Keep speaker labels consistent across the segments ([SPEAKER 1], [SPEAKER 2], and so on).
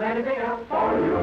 [SPEAKER 1] anything else for you.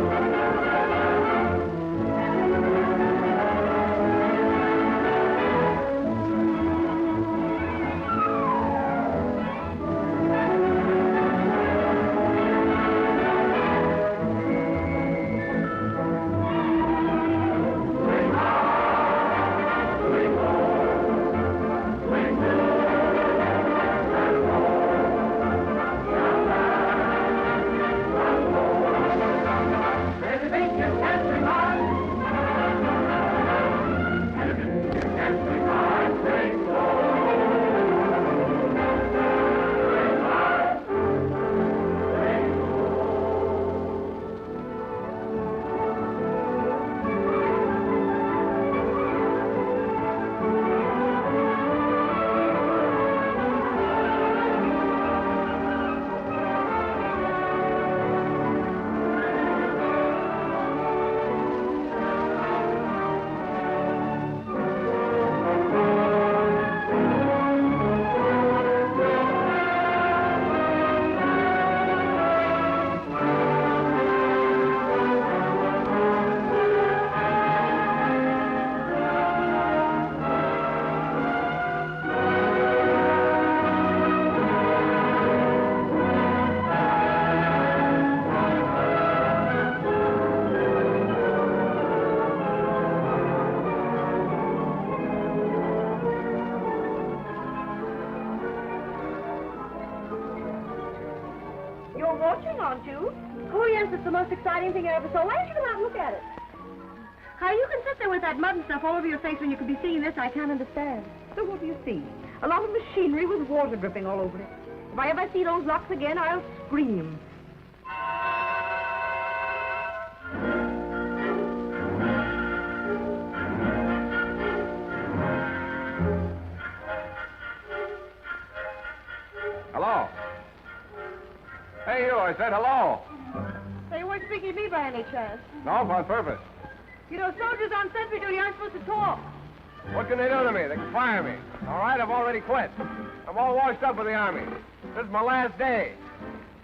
[SPEAKER 2] You're watching, aren't you? Oh, yes, it's the most exciting thing I ever saw. Why don't you come out and look at it? How you can sit there with that mud and stuff all over your face when you could be seeing this, I can't understand.
[SPEAKER 3] So what do you see? A lot of machinery with water dripping all over it. If I ever see those locks again, I'll scream.
[SPEAKER 4] Hello? Hey, you, I said hello.
[SPEAKER 2] So you weren't speaking to me by any chance?
[SPEAKER 4] No, on purpose.
[SPEAKER 2] You know, soldiers on sentry duty aren't supposed to talk.
[SPEAKER 4] What can they do to me? They can fire me. All right, I've already quit. I'm all washed up with the Army. This is my last day.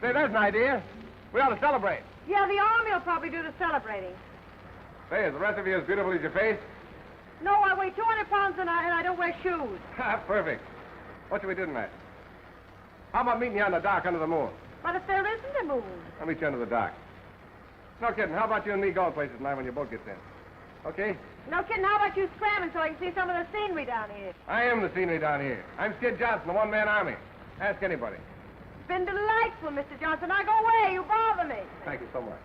[SPEAKER 4] Say, there's an idea. We ought to celebrate.
[SPEAKER 2] Yeah, the Army will probably do the celebrating.
[SPEAKER 4] Say, is the rest of you as beautiful as your face?
[SPEAKER 2] No, I weigh 200 pounds and I don't wear shoes.
[SPEAKER 4] Perfect. What should we do tonight? How about meeting you on the dock under the moon?
[SPEAKER 2] But if there isn't a moon.
[SPEAKER 4] I'll meet you under the dock. No kidding. How about you and me going places tonight when your boat gets in? Okay?
[SPEAKER 2] No kidding, how about you scramming so I can see some of the scenery down here?
[SPEAKER 4] I am the scenery down here. I'm Skid Johnson, the one-man army. Ask anybody.
[SPEAKER 2] It's been delightful, Mr. Johnson. Now go away. You bother me.
[SPEAKER 4] Thank you so much.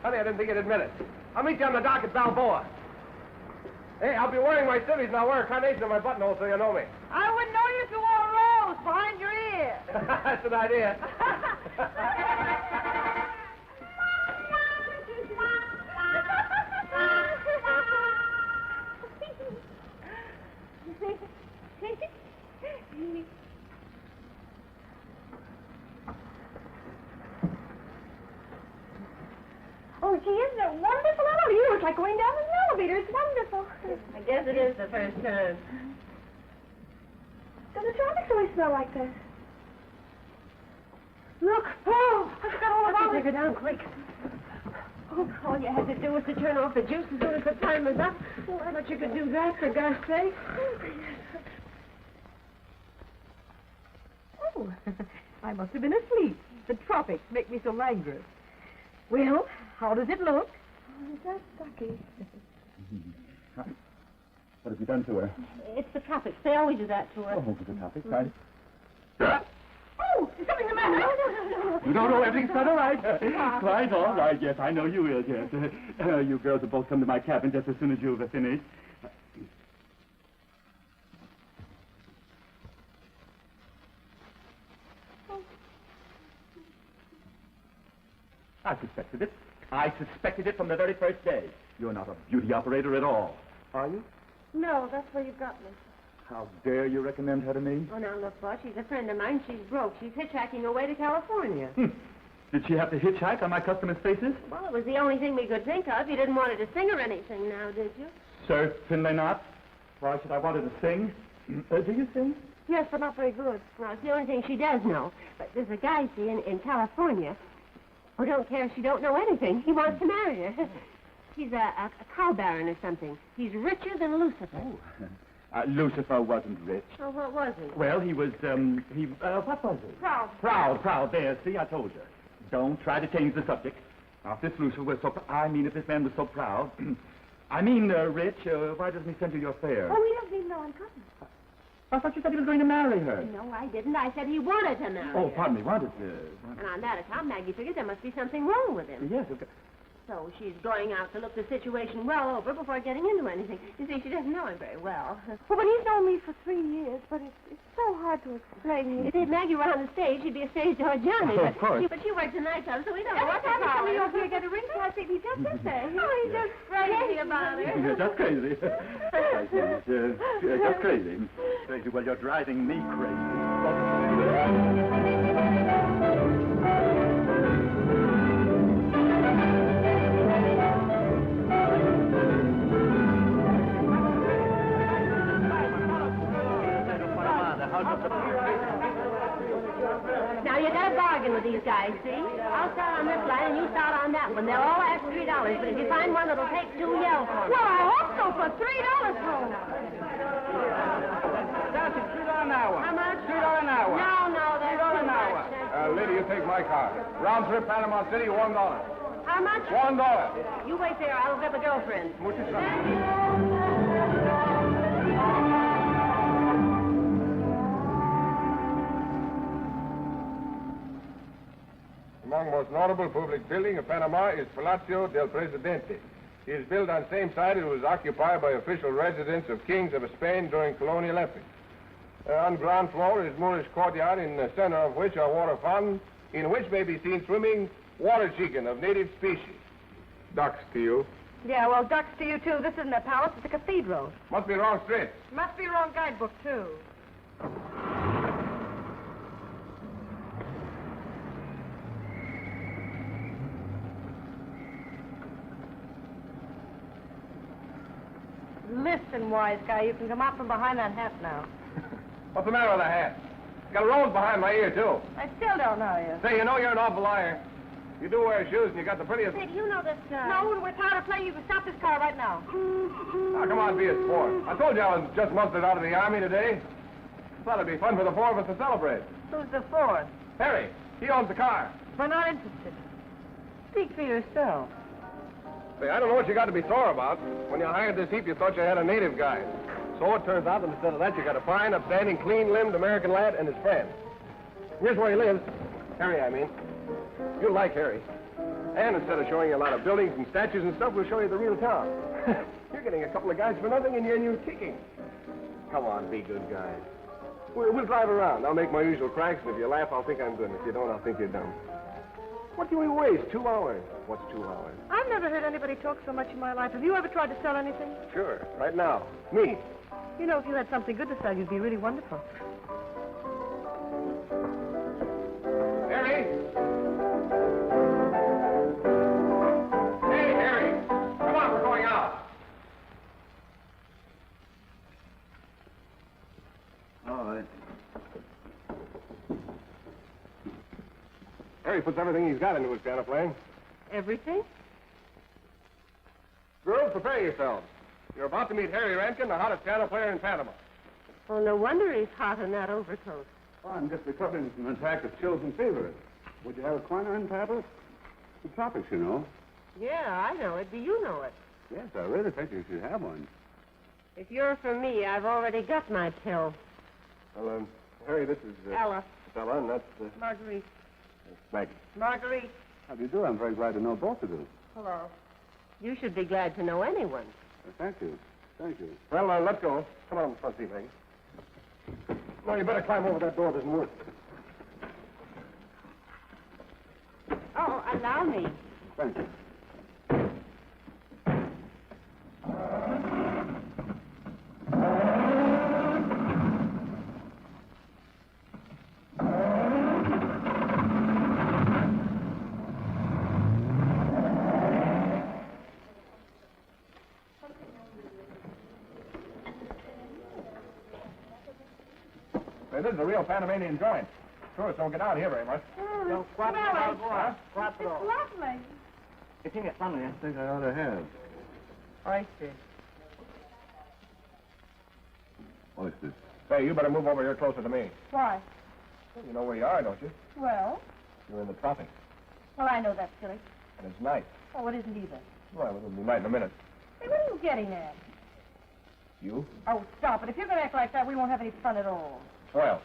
[SPEAKER 4] Honey, I didn't think you'd admit it. I'll meet you on the dock at Balboa. Hey, I'll be wearing my civvies and I'll wear a carnation in my buttonhole so you know me.
[SPEAKER 2] I wouldn't know you if you wore a rose behind your ear.
[SPEAKER 4] That's an idea.
[SPEAKER 2] Oh, gee, isn't it wonderful? Oh, you look like going down an elevator. It's wonderful.
[SPEAKER 3] I guess it is the first time.
[SPEAKER 2] Does the tropics always smell like that? Look. Oh, I forgot all about it.
[SPEAKER 3] Take her down quick. Oh, all you had to do was to turn off the juice as soon as the time was up. Oh, I thought you could do that, for God's sake. Oh, I must have been asleep. The tropics make me so languorous. Well, how does it look?
[SPEAKER 2] Oh, that's sucky.
[SPEAKER 5] What have you done to her?
[SPEAKER 3] It's the tropics. They always do that to her.
[SPEAKER 5] Oh, the topic, right?
[SPEAKER 2] Oh, is something the matter?
[SPEAKER 5] No, everything's quite all right. Quite all right, yes, I know you will, yes. You girls will both come to my cabin just as soon as you've finished. I suspected it. I suspected it from the very first day. You're not a beauty operator at all, are you?
[SPEAKER 2] No, that's where you got me.
[SPEAKER 5] How dare you recommend her to me?
[SPEAKER 3] Oh, now, look, boss, she's a friend of mine. She's broke. She's hitchhiking away to California.
[SPEAKER 5] Did she have to hitchhike on my customers' faces?
[SPEAKER 3] Well, it was the only thing we could think of. You didn't want her to sing or anything now, did you?
[SPEAKER 5] Certainly not. Why should I want her to sing? Do you sing?
[SPEAKER 2] Yes, but not very good.
[SPEAKER 3] Well, it's the only thing she does know. But there's a guy, see, in California. Oh, don't care if she don't know anything. He wants to marry her. He's a cow baron or something. He's richer than Lucifer.
[SPEAKER 5] Oh. Lucifer wasn't rich.
[SPEAKER 3] Oh, what was he?
[SPEAKER 5] Well, he was, what was he?
[SPEAKER 3] Proud.
[SPEAKER 5] Proud. There, see, I told you. Don't try to change the subject. Now, if this Lucifer was so, if this man was so proud, Rich, why doesn't he send you your fare?
[SPEAKER 2] Oh, he doesn't even know I'm coming.
[SPEAKER 5] I thought you said he was going to marry her.
[SPEAKER 3] No, I didn't. I said he wanted to marry
[SPEAKER 5] Oh,
[SPEAKER 3] her.
[SPEAKER 5] pardon me, wanted to.
[SPEAKER 3] And on that account, Maggie figured there must be something wrong with him.
[SPEAKER 5] Yes, okay.
[SPEAKER 3] So she's going out to look the situation well over before getting into anything. You see, she doesn't know him very well.
[SPEAKER 2] Well, but he's known me for 3 years, but it's so hard to explain.
[SPEAKER 3] If Maggie were on the stage, she'd be a stage door Johnny.
[SPEAKER 5] Of course.
[SPEAKER 3] But she works a nightclub, so we don't know
[SPEAKER 2] Every
[SPEAKER 3] what to
[SPEAKER 2] time he's
[SPEAKER 3] call
[SPEAKER 2] coming
[SPEAKER 3] her.
[SPEAKER 2] over here to get a ring card, he just sits there.
[SPEAKER 3] Oh, he's just crazy about her.
[SPEAKER 5] Yeah, that's crazy. I see. That's crazy. Crazy. Well, you're driving me crazy.
[SPEAKER 3] Now, you got a bargain with these guys, see? I'll start on this line and you start on that one. They'll all ask $3, but if you find one that'll take 2, yell for me.
[SPEAKER 2] Well, I hope so for $3 thrown out.
[SPEAKER 4] That's it, $3 an hour.
[SPEAKER 3] How much?
[SPEAKER 4] $3 an hour.
[SPEAKER 3] No, that's
[SPEAKER 4] $3
[SPEAKER 3] too
[SPEAKER 4] an hour.
[SPEAKER 3] much.
[SPEAKER 4] Lady, you take my car. Round trip Panama City, $1.
[SPEAKER 3] How much?
[SPEAKER 4] $1.
[SPEAKER 3] You wait there. I'll get the girlfriend.
[SPEAKER 4] Muchas gracias. Among most notable public building of Panama is Palacio del Presidente. It is built on the same site it was occupied by official residence of kings of Spain during colonial epoch. On ground floor is Moorish courtyard, in the center of which are water fountains, in which may be seen swimming water chicken of native species. Ducks to you.
[SPEAKER 2] Yeah, well, ducks to you, too. This isn't a palace, it's a cathedral.
[SPEAKER 4] Must be wrong street.
[SPEAKER 2] Must be wrong guidebook, too. Listen, wise guy, you can come out from behind that hat now.
[SPEAKER 4] What's the matter with the hat? Got a rose behind my ear, too.
[SPEAKER 2] I still don't know you.
[SPEAKER 4] Say, you know you're an awful liar. You do wear shoes, and you got the prettiest...
[SPEAKER 3] Say, do you know this,
[SPEAKER 2] No, when we're tired of playing, you can stop this car right now.
[SPEAKER 4] Now, come on, be a sport. I told you I was just mustered out of the Army today. Thought it'd be fun for the 4 of us to celebrate.
[SPEAKER 2] Who's the fourth?
[SPEAKER 4] Harry, he owns the car.
[SPEAKER 2] We're not interested. Speak for yourself.
[SPEAKER 4] Say, I don't know what you got to be sore about. When you hired this heap, you thought you had a native guy. So it turns out that instead of that, you got a fine, upstanding, clean-limbed American lad and his friend. Here's where he lives. Harry, I mean. You'll like Harry. And instead of showing you a lot of buildings and statues and stuff, we'll show you the real town. You're getting a couple of guys for nothing, and you're kicking. Come on, be good guys. We'll drive around. I'll make my usual cracks, and if you laugh, I'll think I'm good. And if you don't, I'll think you're dumb. What do we waste? 2 hours. What's 2 hours?
[SPEAKER 2] I've never heard anybody talk so much in my life. Have you ever tried to sell anything?
[SPEAKER 4] Sure. Right now. Me.
[SPEAKER 2] You know, if you had something good to sell, you'd be really wonderful.
[SPEAKER 4] Harry! Hey, Harry! Come on, we're going out.
[SPEAKER 5] All right.
[SPEAKER 4] Harry puts everything he's got into his piano playing.
[SPEAKER 2] Everything?
[SPEAKER 4] Girls, prepare yourselves. You're about to meet Harry Rankin, the hottest piano player in Panama.
[SPEAKER 3] Oh, no wonder he's hot in that overcoat.
[SPEAKER 5] Well, I'm just recovering from an attack of chills and fever. Would you have a quinine tablet? The tropics, you know.
[SPEAKER 3] Yeah, I know it. Do you know it?
[SPEAKER 5] Yes, I really think you should have one.
[SPEAKER 3] If you're for me, I've already got my pill.
[SPEAKER 4] Well, Harry, this is...
[SPEAKER 3] Ella.
[SPEAKER 4] Stella, and that's...
[SPEAKER 2] Marguerite.
[SPEAKER 4] Maggie.
[SPEAKER 2] Marguerite.
[SPEAKER 5] How do you do? I'm very glad to know both of you.
[SPEAKER 2] Hello.
[SPEAKER 3] You should be glad to know anyone.
[SPEAKER 5] Thank you. Thank you.
[SPEAKER 4] Well, let's go. Come on, front seat, Maggie. No, you better climb over that door. It doesn't work.
[SPEAKER 3] Oh, allow me.
[SPEAKER 5] Thank you.
[SPEAKER 4] Say, this is a real Panamanian joint. Tourists don't get out here very much.
[SPEAKER 2] Oh,
[SPEAKER 6] Cuatro,
[SPEAKER 2] smelly.
[SPEAKER 6] huh?
[SPEAKER 2] It's lovely.
[SPEAKER 6] You think it's funny,
[SPEAKER 4] I think I ought to have.
[SPEAKER 6] Oysters.
[SPEAKER 4] Oysters. Say, you better move over here closer to me.
[SPEAKER 2] Why?
[SPEAKER 4] Well, you know where you are, don't you?
[SPEAKER 2] Well,
[SPEAKER 4] You're in the tropics.
[SPEAKER 2] well, I know that's silly.
[SPEAKER 4] And it's night.
[SPEAKER 2] Oh, it isn't either.
[SPEAKER 4] Well, it'll be night in a minute.
[SPEAKER 2] Hey, what are you getting at?
[SPEAKER 4] You?
[SPEAKER 2] Oh, stop it. If you're going to act like that, we won't have any fun at all.
[SPEAKER 4] Well,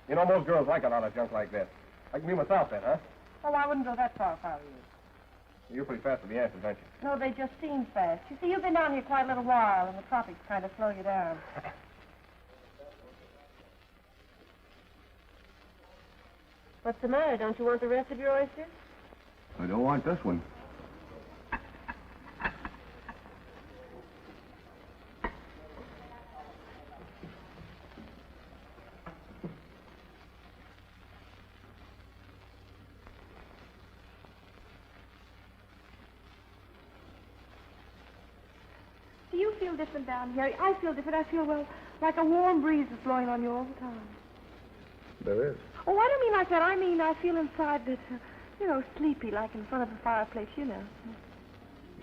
[SPEAKER 4] you know, most girls like a lot of junk like that. Like me myself, then, huh?
[SPEAKER 2] Oh, I wouldn't go that far if I were you.
[SPEAKER 4] You're pretty fast with the answers, aren't you?
[SPEAKER 2] No, they just seem fast. You see, you've been down here quite a little while, and the tropics kind of slow you down.
[SPEAKER 3] What's the matter? Don't you want the rest of your oysters?
[SPEAKER 4] I don't want this one.
[SPEAKER 2] Do you feel different down here? I feel different. I feel, well, like a warm breeze is blowing on you all the time.
[SPEAKER 4] There is.
[SPEAKER 2] Oh, I don't mean like that. I mean I feel inside that, sleepy, like in front of the fireplace, you know.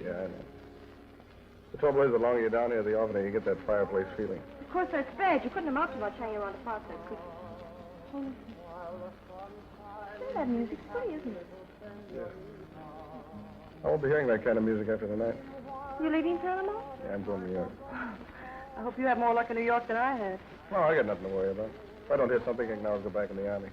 [SPEAKER 4] Yeah, I know. The trouble is, the longer you're down here, the oftener you get that fireplace feeling.
[SPEAKER 2] Of course, that's bad. You couldn't amount to much hanging around the fireplace, could you? Oh, listen. Hear that music? It's pretty, isn't it?
[SPEAKER 4] Yeah. I won't be hearing that kind of music after tonight.
[SPEAKER 2] You leaving Panama?
[SPEAKER 4] Yeah, I'm going to New York.
[SPEAKER 2] I hope you have more luck in New York than I had.
[SPEAKER 4] No, I got nothing to worry about. If I don't hear something, I can always go back in the army.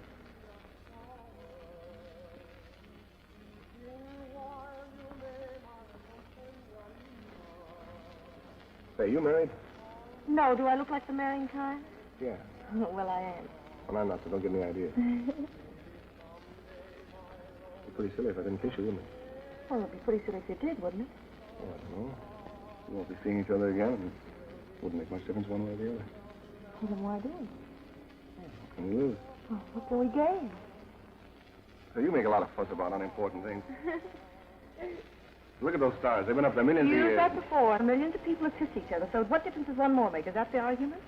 [SPEAKER 4] Say, you married?
[SPEAKER 2] No, do I look like the marrying kind?
[SPEAKER 4] Yeah.
[SPEAKER 2] Well, I am.
[SPEAKER 4] Well, I'm not, so don't get any ideas. It'd be pretty silly if I didn't kiss you, wouldn't it?
[SPEAKER 2] Well, it'd be pretty silly if you did, wouldn't it?
[SPEAKER 4] Oh, I don't know. We won't be seeing each other again, and it wouldn't make much difference one way or the other.
[SPEAKER 2] Well, then why do we?
[SPEAKER 4] What can we lose?
[SPEAKER 2] Well, what can we gain?
[SPEAKER 4] So you make a lot of fuss about unimportant things. Look at those stars. They've been up there millions of
[SPEAKER 2] You
[SPEAKER 4] years.
[SPEAKER 2] used that before. Millions of people have kissed each other, so what difference does one more make? Is that the argument?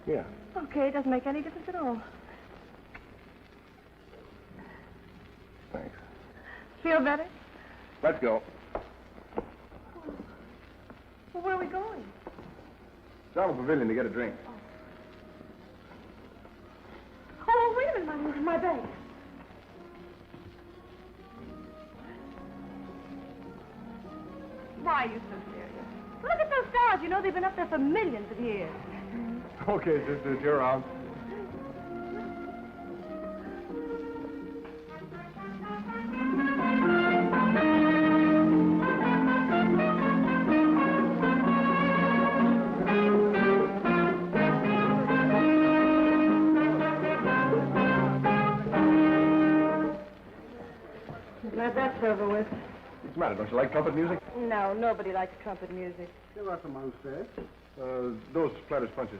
[SPEAKER 4] Yeah.
[SPEAKER 2] Okay, it doesn't make any difference at all.
[SPEAKER 4] Thanks.
[SPEAKER 2] Feel better?
[SPEAKER 4] Let's go.
[SPEAKER 2] Well, where are we going?
[SPEAKER 4] Down to the pavilion to get a drink.
[SPEAKER 2] Oh, wait a minute, my bag. Why are you so serious? Look at those stars. You know they've been up there for millions of years.
[SPEAKER 4] Okay, sisters, you're out.
[SPEAKER 2] Glad that's over with.
[SPEAKER 4] What's the matter? Don't you like trumpet music?
[SPEAKER 2] No, nobody likes trumpet music.
[SPEAKER 4] Those Splatters punches.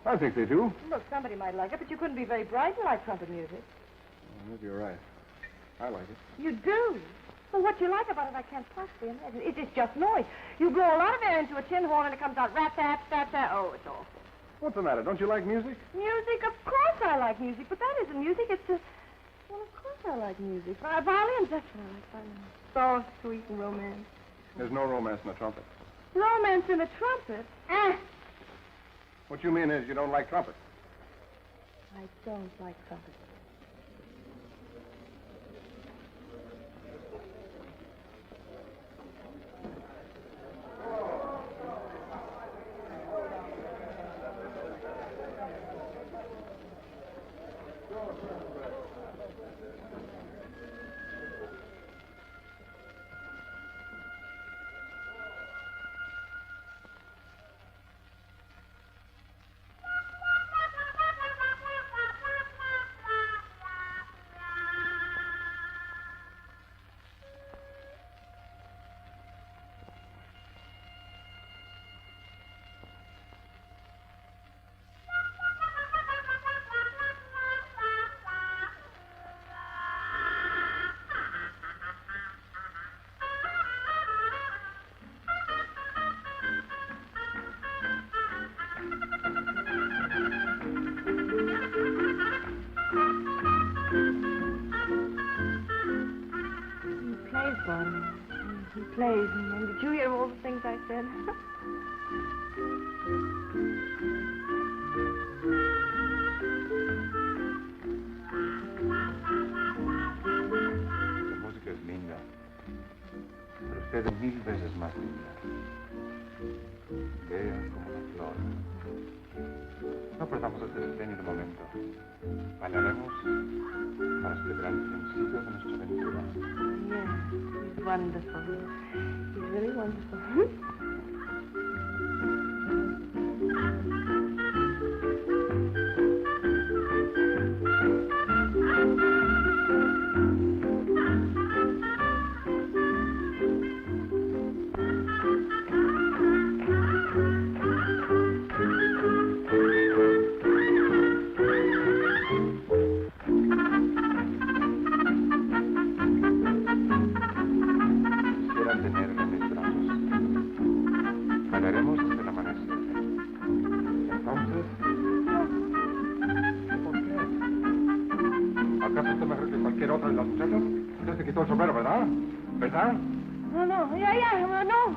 [SPEAKER 4] I think they do.
[SPEAKER 2] Look, somebody might like it, but you couldn't be very bright to like trumpet music.
[SPEAKER 4] Maybe you're right. I like it.
[SPEAKER 2] You do? Well, what you like about it, I can't possibly imagine. It's just noise. You blow a lot of air into a tin horn and it comes out rat-tat-tat-tat. Oh, it's awful.
[SPEAKER 4] What's the matter? Don't you like music?
[SPEAKER 2] Music? Of course I like music, but that isn't music. It's a... Well, of course I like music. Violins, that's what I like, violins. Soft, sweet, and romance.
[SPEAKER 4] There's no romance in a trumpet.
[SPEAKER 2] Romance in a trumpet?
[SPEAKER 4] What you mean is you don't like trumpet.
[SPEAKER 2] I don't like trumpet. plays. And did you hear all the things I said?
[SPEAKER 7] La música es linda, pero usted es 1000 veces más linda. Bella como una flor. No perdamos este espléndido momento. Bailaremos para celebrar el principio de nuestra aventura.
[SPEAKER 2] Yeah, he's wonderful. He's really wonderful.
[SPEAKER 7] Quisiera tenerla en mis brazos. Bailaremos hasta el amanecer. Entonces... ¿Por qué? ¿Acaso usted mejor que cualquier otra de las muchachas? Usted se quitó el sombrero, ¿verdad? ¿Verdad?
[SPEAKER 2] No. Yeah, no.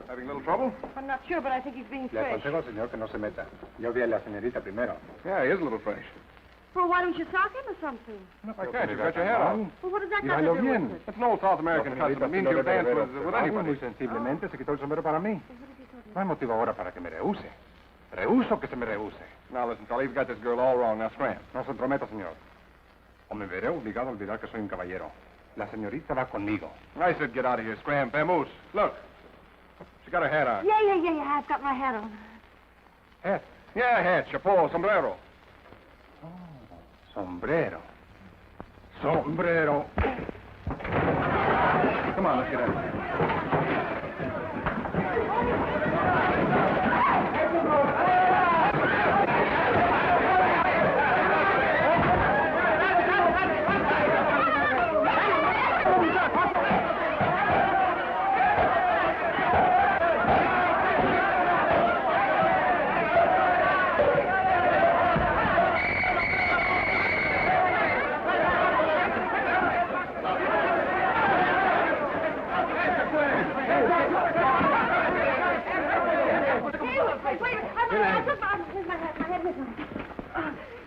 [SPEAKER 4] Having a little trouble?
[SPEAKER 2] I'm not sure, but I think he's being
[SPEAKER 7] Le
[SPEAKER 2] fresh.
[SPEAKER 7] aconsejo al señor que no se meta. Yo vi a la señorita primero.
[SPEAKER 4] Yeah, he is a little fresh.
[SPEAKER 2] Well, why don't you sock him or something?
[SPEAKER 4] I can't. You've got your head on.
[SPEAKER 2] Well, what does that
[SPEAKER 7] Y
[SPEAKER 2] got to
[SPEAKER 7] bailó
[SPEAKER 2] do
[SPEAKER 7] bien.
[SPEAKER 2] with it?
[SPEAKER 4] It's an old South American custom. It means you dance with anybody.
[SPEAKER 7] Muy sensiblemente se quitó el sombrero para mí. No hay motivo ahora para que me rehúse. Rehuso que se me rehúse.
[SPEAKER 4] Now, listen, fella, you've got this girl all wrong. Now, scram.
[SPEAKER 7] No se entrometa, señor. O me veré obligado a olvidar que soy un caballero. La señorita va conmigo.
[SPEAKER 4] I said get out of here, scram. Vamoose. Look. She got her hat on.
[SPEAKER 2] Yeah. I've got my hat on.
[SPEAKER 7] Hat.
[SPEAKER 4] Yeah, hat, chapeau, sombrero.
[SPEAKER 7] Sombrero. Sombrero.
[SPEAKER 4] Come on, let's get in.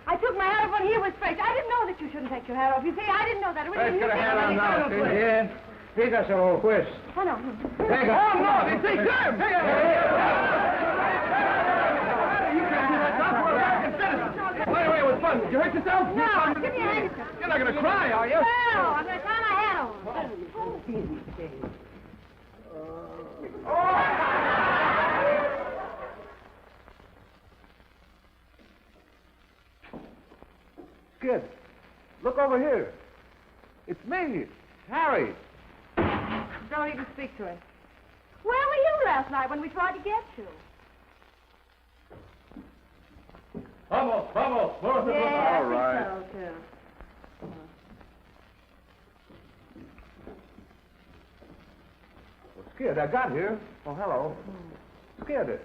[SPEAKER 2] I took my hat off when he was fresh. I didn't know that you shouldn't take your hat off. You see, I didn't know that.
[SPEAKER 4] Let's get a hat on now.
[SPEAKER 5] Bien. Dígaselo, juez.
[SPEAKER 2] Oh, no.
[SPEAKER 5] Venga.
[SPEAKER 4] Oh, no, they say Sam! Hey, you can't do that. That's what American citizens. By the way, it was fun. Did you hurt yourself?
[SPEAKER 2] No, give me a handkerchief.
[SPEAKER 4] You're not going to cry, are you?
[SPEAKER 2] No, I'm going to tie my hat on.
[SPEAKER 4] Kid, look over here. It's me, Harry.
[SPEAKER 2] Don't even speak to him. Where were you last night when we tried to get you?
[SPEAKER 5] Vamos.
[SPEAKER 2] Yeah,
[SPEAKER 4] All right.
[SPEAKER 2] I think so, too.
[SPEAKER 4] Well, Skid, I got here. Oh, hello. Skid,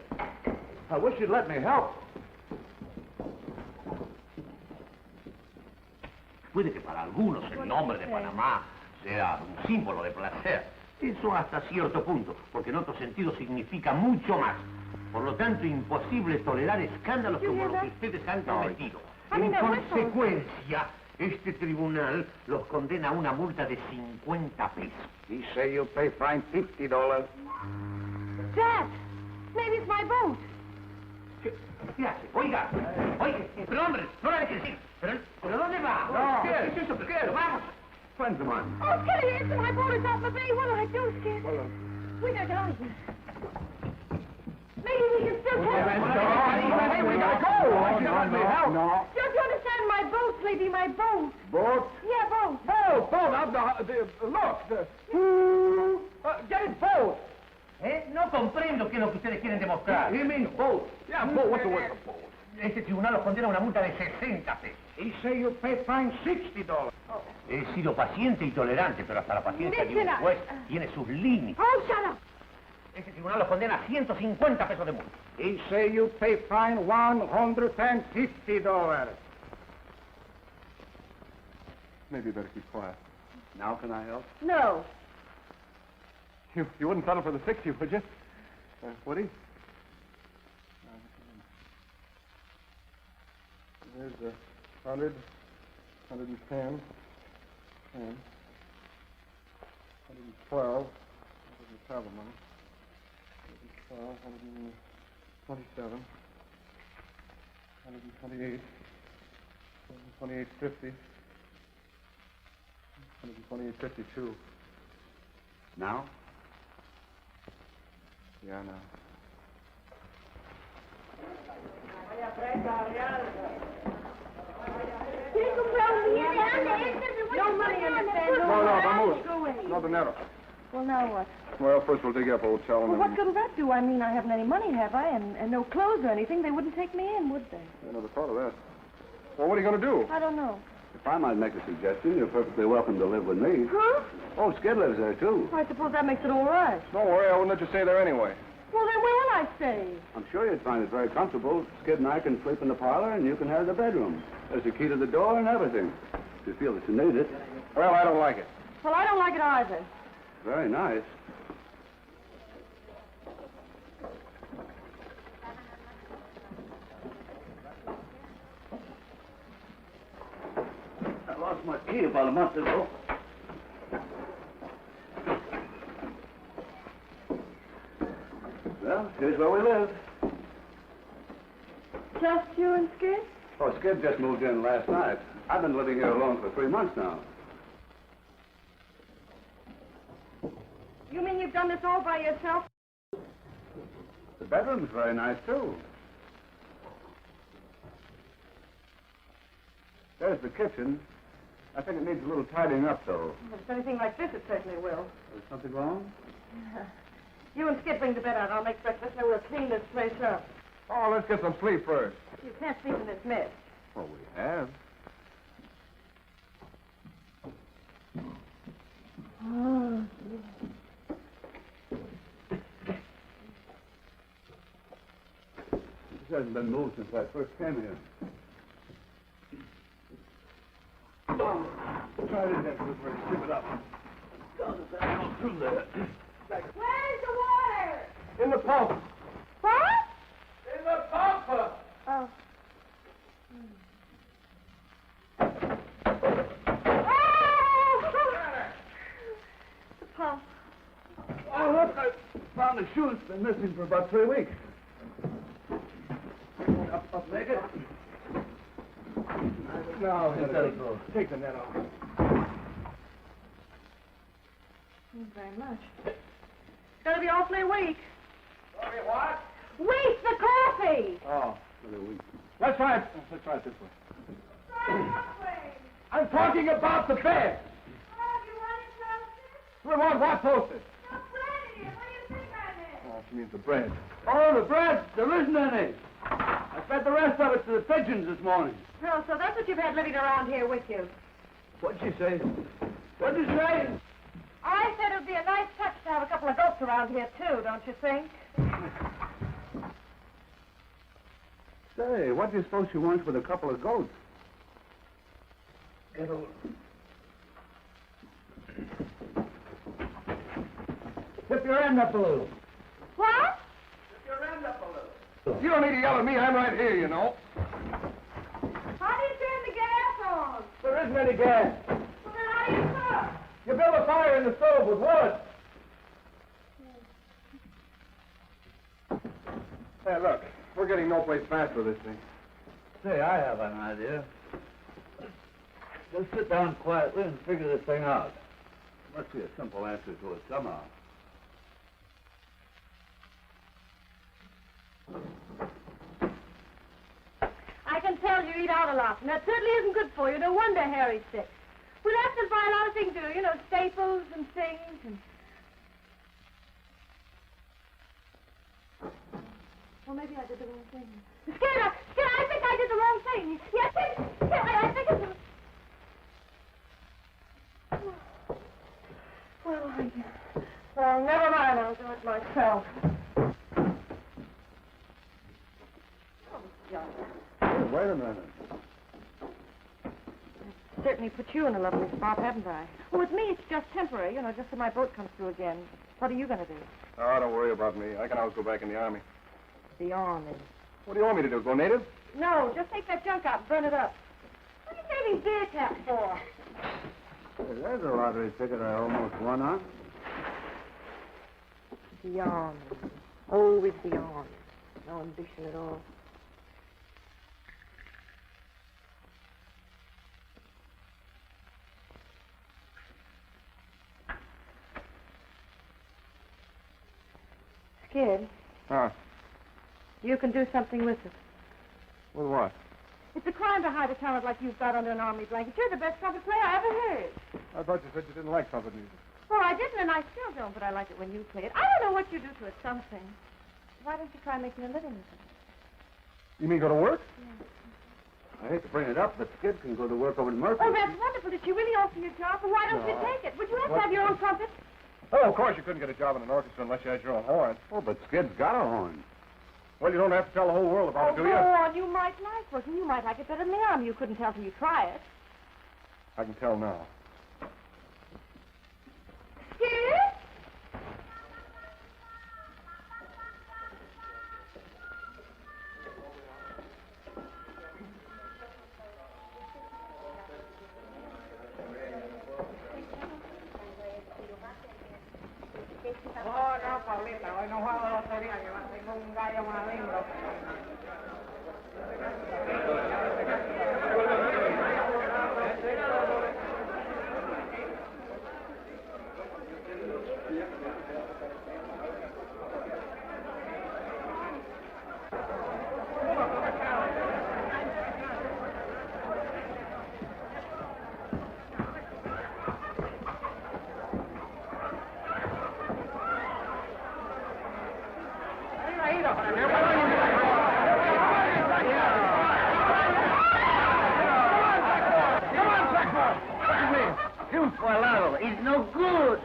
[SPEAKER 4] I wish you'd let me help.
[SPEAKER 8] Puede que para algunos el nombre de Panamá sea un símbolo de placer. Eso hasta cierto punto, porque en otro sentido significa mucho más. Por lo tanto, imposible tolerar escándalos como los que ustedes han cometido. En consecuencia, este tribunal los condena a una multa de 50 pesos.
[SPEAKER 7] He say you pay fine $50.
[SPEAKER 2] Dad, maybe it's my boat.
[SPEAKER 8] ¿Qué hace? Oiga, pero hombre, no la deje decir. ¿Pero dónde va?
[SPEAKER 4] No,
[SPEAKER 8] ¿Qué es eso? Pero vamos.
[SPEAKER 4] Friends of mine.
[SPEAKER 2] Oh, Kitty, it's my boat. It's off the bay. What do I do, Skid? We gotta get out of here. Maybe we can still catch it.
[SPEAKER 4] Hey, we gotta go. Why don't you let me help?
[SPEAKER 7] No.
[SPEAKER 2] Don't you understand? My boat, Sleepy, my boat.
[SPEAKER 4] Boat?
[SPEAKER 2] Yeah, boat.
[SPEAKER 4] Oh, boat. Look. Get it, boat.
[SPEAKER 8] No comprendo qué es lo que ustedes quieren demostrar.
[SPEAKER 4] He means boat. Yeah, boat. What's the word for boat?
[SPEAKER 8] Este tribunal los condena a una multa de 60 pesos.
[SPEAKER 7] He say you pay fine $60.
[SPEAKER 8] He sido paciente y tolerante, pero hasta la paciencia de un
[SPEAKER 2] Listen up.
[SPEAKER 8] juez tiene sus límites.
[SPEAKER 2] Oh, shut up.
[SPEAKER 8] Este tribunal los condena a 150 pesos de multa.
[SPEAKER 7] He say you pay fine $150.
[SPEAKER 4] Maybe you better keep quiet.
[SPEAKER 7] Now can I help?
[SPEAKER 2] No.
[SPEAKER 4] You wouldn't settle for the 60, would you? Would he? There's 100, 110, 10, 112, 107 money, 112, 127, 128, 128.50, 128.52.
[SPEAKER 7] Now?
[SPEAKER 4] Yeah, now.
[SPEAKER 2] No money, understand?
[SPEAKER 4] No, vamos. No dinero.
[SPEAKER 2] Well, now what?
[SPEAKER 4] Well, first we'll dig up a hotel and
[SPEAKER 2] Well,
[SPEAKER 4] then...
[SPEAKER 2] what good'll that do? I mean, I haven't any money, have I? And no clothes or anything. They wouldn't take me in, would they?
[SPEAKER 4] I never thought of that. Well, what are you going to do?
[SPEAKER 2] I don't know.
[SPEAKER 7] If I might make a suggestion, you're perfectly welcome to live with me.
[SPEAKER 2] Huh?
[SPEAKER 7] Oh, Skid lives there, too.
[SPEAKER 2] I suppose that makes it all right.
[SPEAKER 4] Don't worry, I wouldn't let you stay there anyway.
[SPEAKER 2] Well, then where will I stay?
[SPEAKER 7] I'm sure you'd find it very comfortable. Skid and I can sleep in the parlor, and you can have the bedroom. There's the key to the door and everything. If you feel that you need it.
[SPEAKER 4] Well, I don't like it.
[SPEAKER 2] Well, I don't like it either.
[SPEAKER 7] Very nice. I lost my key about a month ago. Well, here's where we live.
[SPEAKER 2] Just you and Skid?
[SPEAKER 7] Oh, Skid just moved in last night. I've been living here alone for 3 months now.
[SPEAKER 2] You mean you've done this all by yourself?
[SPEAKER 7] The bedroom's very nice, too. There's the kitchen. I think it needs a little tidying up, though.
[SPEAKER 2] If it's anything like this, it certainly will.
[SPEAKER 7] Is something wrong?
[SPEAKER 2] You and Skid bring the bed out. I'll make breakfast, and we'll clean this place up.
[SPEAKER 4] Oh, let's get some sleep first.
[SPEAKER 2] You can't sleep in this mess.
[SPEAKER 4] Well, we have.
[SPEAKER 2] Oh,
[SPEAKER 7] This hasn't been moved since I first came here. Oh, try it again, Cooper. Strip it up. Down through there.
[SPEAKER 2] where's the water?
[SPEAKER 4] In the pump.
[SPEAKER 2] What?
[SPEAKER 4] In the pump.
[SPEAKER 2] Oh. The pump.
[SPEAKER 7] Oh, look, I found a shoe that's been missing for about 3 weeks. Up, make it.
[SPEAKER 4] Now,
[SPEAKER 7] Let it go.
[SPEAKER 4] take the net off.
[SPEAKER 2] Thank you very much. It's going to be awfully weak.
[SPEAKER 4] Sorry, what?
[SPEAKER 2] Weak, the coffee!
[SPEAKER 4] Oh,
[SPEAKER 7] Another week.
[SPEAKER 4] let's try it. Let's try it this way. I'm talking about the bed. We want what posted? Oh, she means the bread.
[SPEAKER 7] Oh, the bread. There isn't any. I fed the rest of it to the pigeons this morning.
[SPEAKER 2] Oh, so that's what you've had living around here with you.
[SPEAKER 7] What'd you say? What'd you say?
[SPEAKER 2] I said it would be a nice touch to have a couple of goats around here, too, don't you think?
[SPEAKER 7] Say, what do you suppose she wants with a couple of goats? Get over. Tip your end up a little.
[SPEAKER 2] What?
[SPEAKER 4] You don't need to yell at me. I'm right here, you know.
[SPEAKER 2] How do you turn the gas on?
[SPEAKER 4] There isn't any gas.
[SPEAKER 2] Well, then how do you cook?
[SPEAKER 4] You build a fire in the stove with wood. Hey, look. We're getting no place fast with this thing.
[SPEAKER 7] Say, I have an idea. Just sit down quietly and figure this thing out. Must be a simple answer to it somehow.
[SPEAKER 2] I can tell you eat out a lot, and that certainly isn't good for you. No wonder Harry's sick. We'll have to buy a lot of things to do, you know, staples and things and... Well, maybe I did the wrong thing. Skid, I think I did the wrong thing. Yes, Skid, I think it's... Well, never mind. I'll do it myself.
[SPEAKER 4] Hey, wait a minute.
[SPEAKER 2] Certainly put you in a lovely spot, haven't I? Well, with me, it's just temporary, you know, just till my boat comes through again. What are you going to do?
[SPEAKER 4] Oh, don't worry about me. I can always go back in the Army.
[SPEAKER 2] The Army.
[SPEAKER 4] What do you want me to do, go native?
[SPEAKER 2] No, just take that junk out and burn it up. What are you saving beer taps for?
[SPEAKER 9] Hey, there's a lottery ticket I almost won on.
[SPEAKER 2] The Army. Always the Army. No ambition at all. Skid,
[SPEAKER 4] Huh?
[SPEAKER 2] you can do something with it.
[SPEAKER 4] With what?
[SPEAKER 2] It's a crime to hide a talent like you've got under an army blanket. You're the best trumpet player I ever heard.
[SPEAKER 4] I thought you said you didn't like trumpet music.
[SPEAKER 2] Well, I didn't, and I still don't, but I like it when you play it. I don't know what you do to it, something. Why don't you try making a living with it?
[SPEAKER 4] You mean go to work?
[SPEAKER 9] I hate to bring it up, but Skid can go to work over at Murphy.
[SPEAKER 2] Oh, that's wonderful. Did she really offer you a job? Well, why don't you take it? Would you like to have your own trumpet?
[SPEAKER 4] Oh, of course you couldn't get a job in an orchestra unless you had your own horn.
[SPEAKER 9] Oh, but Skid's got a horn.
[SPEAKER 4] Well, you don't have to tell the whole world about it, do
[SPEAKER 2] Go
[SPEAKER 4] you?
[SPEAKER 2] on. You might like working. You might like it better than the army. You couldn't tell till you try it.
[SPEAKER 4] I can tell now.
[SPEAKER 2] Skid?
[SPEAKER 6] Oh, no, Paulita, hoy no juego de lotería, que tengo un gallo más lindo.
[SPEAKER 8] He's no good.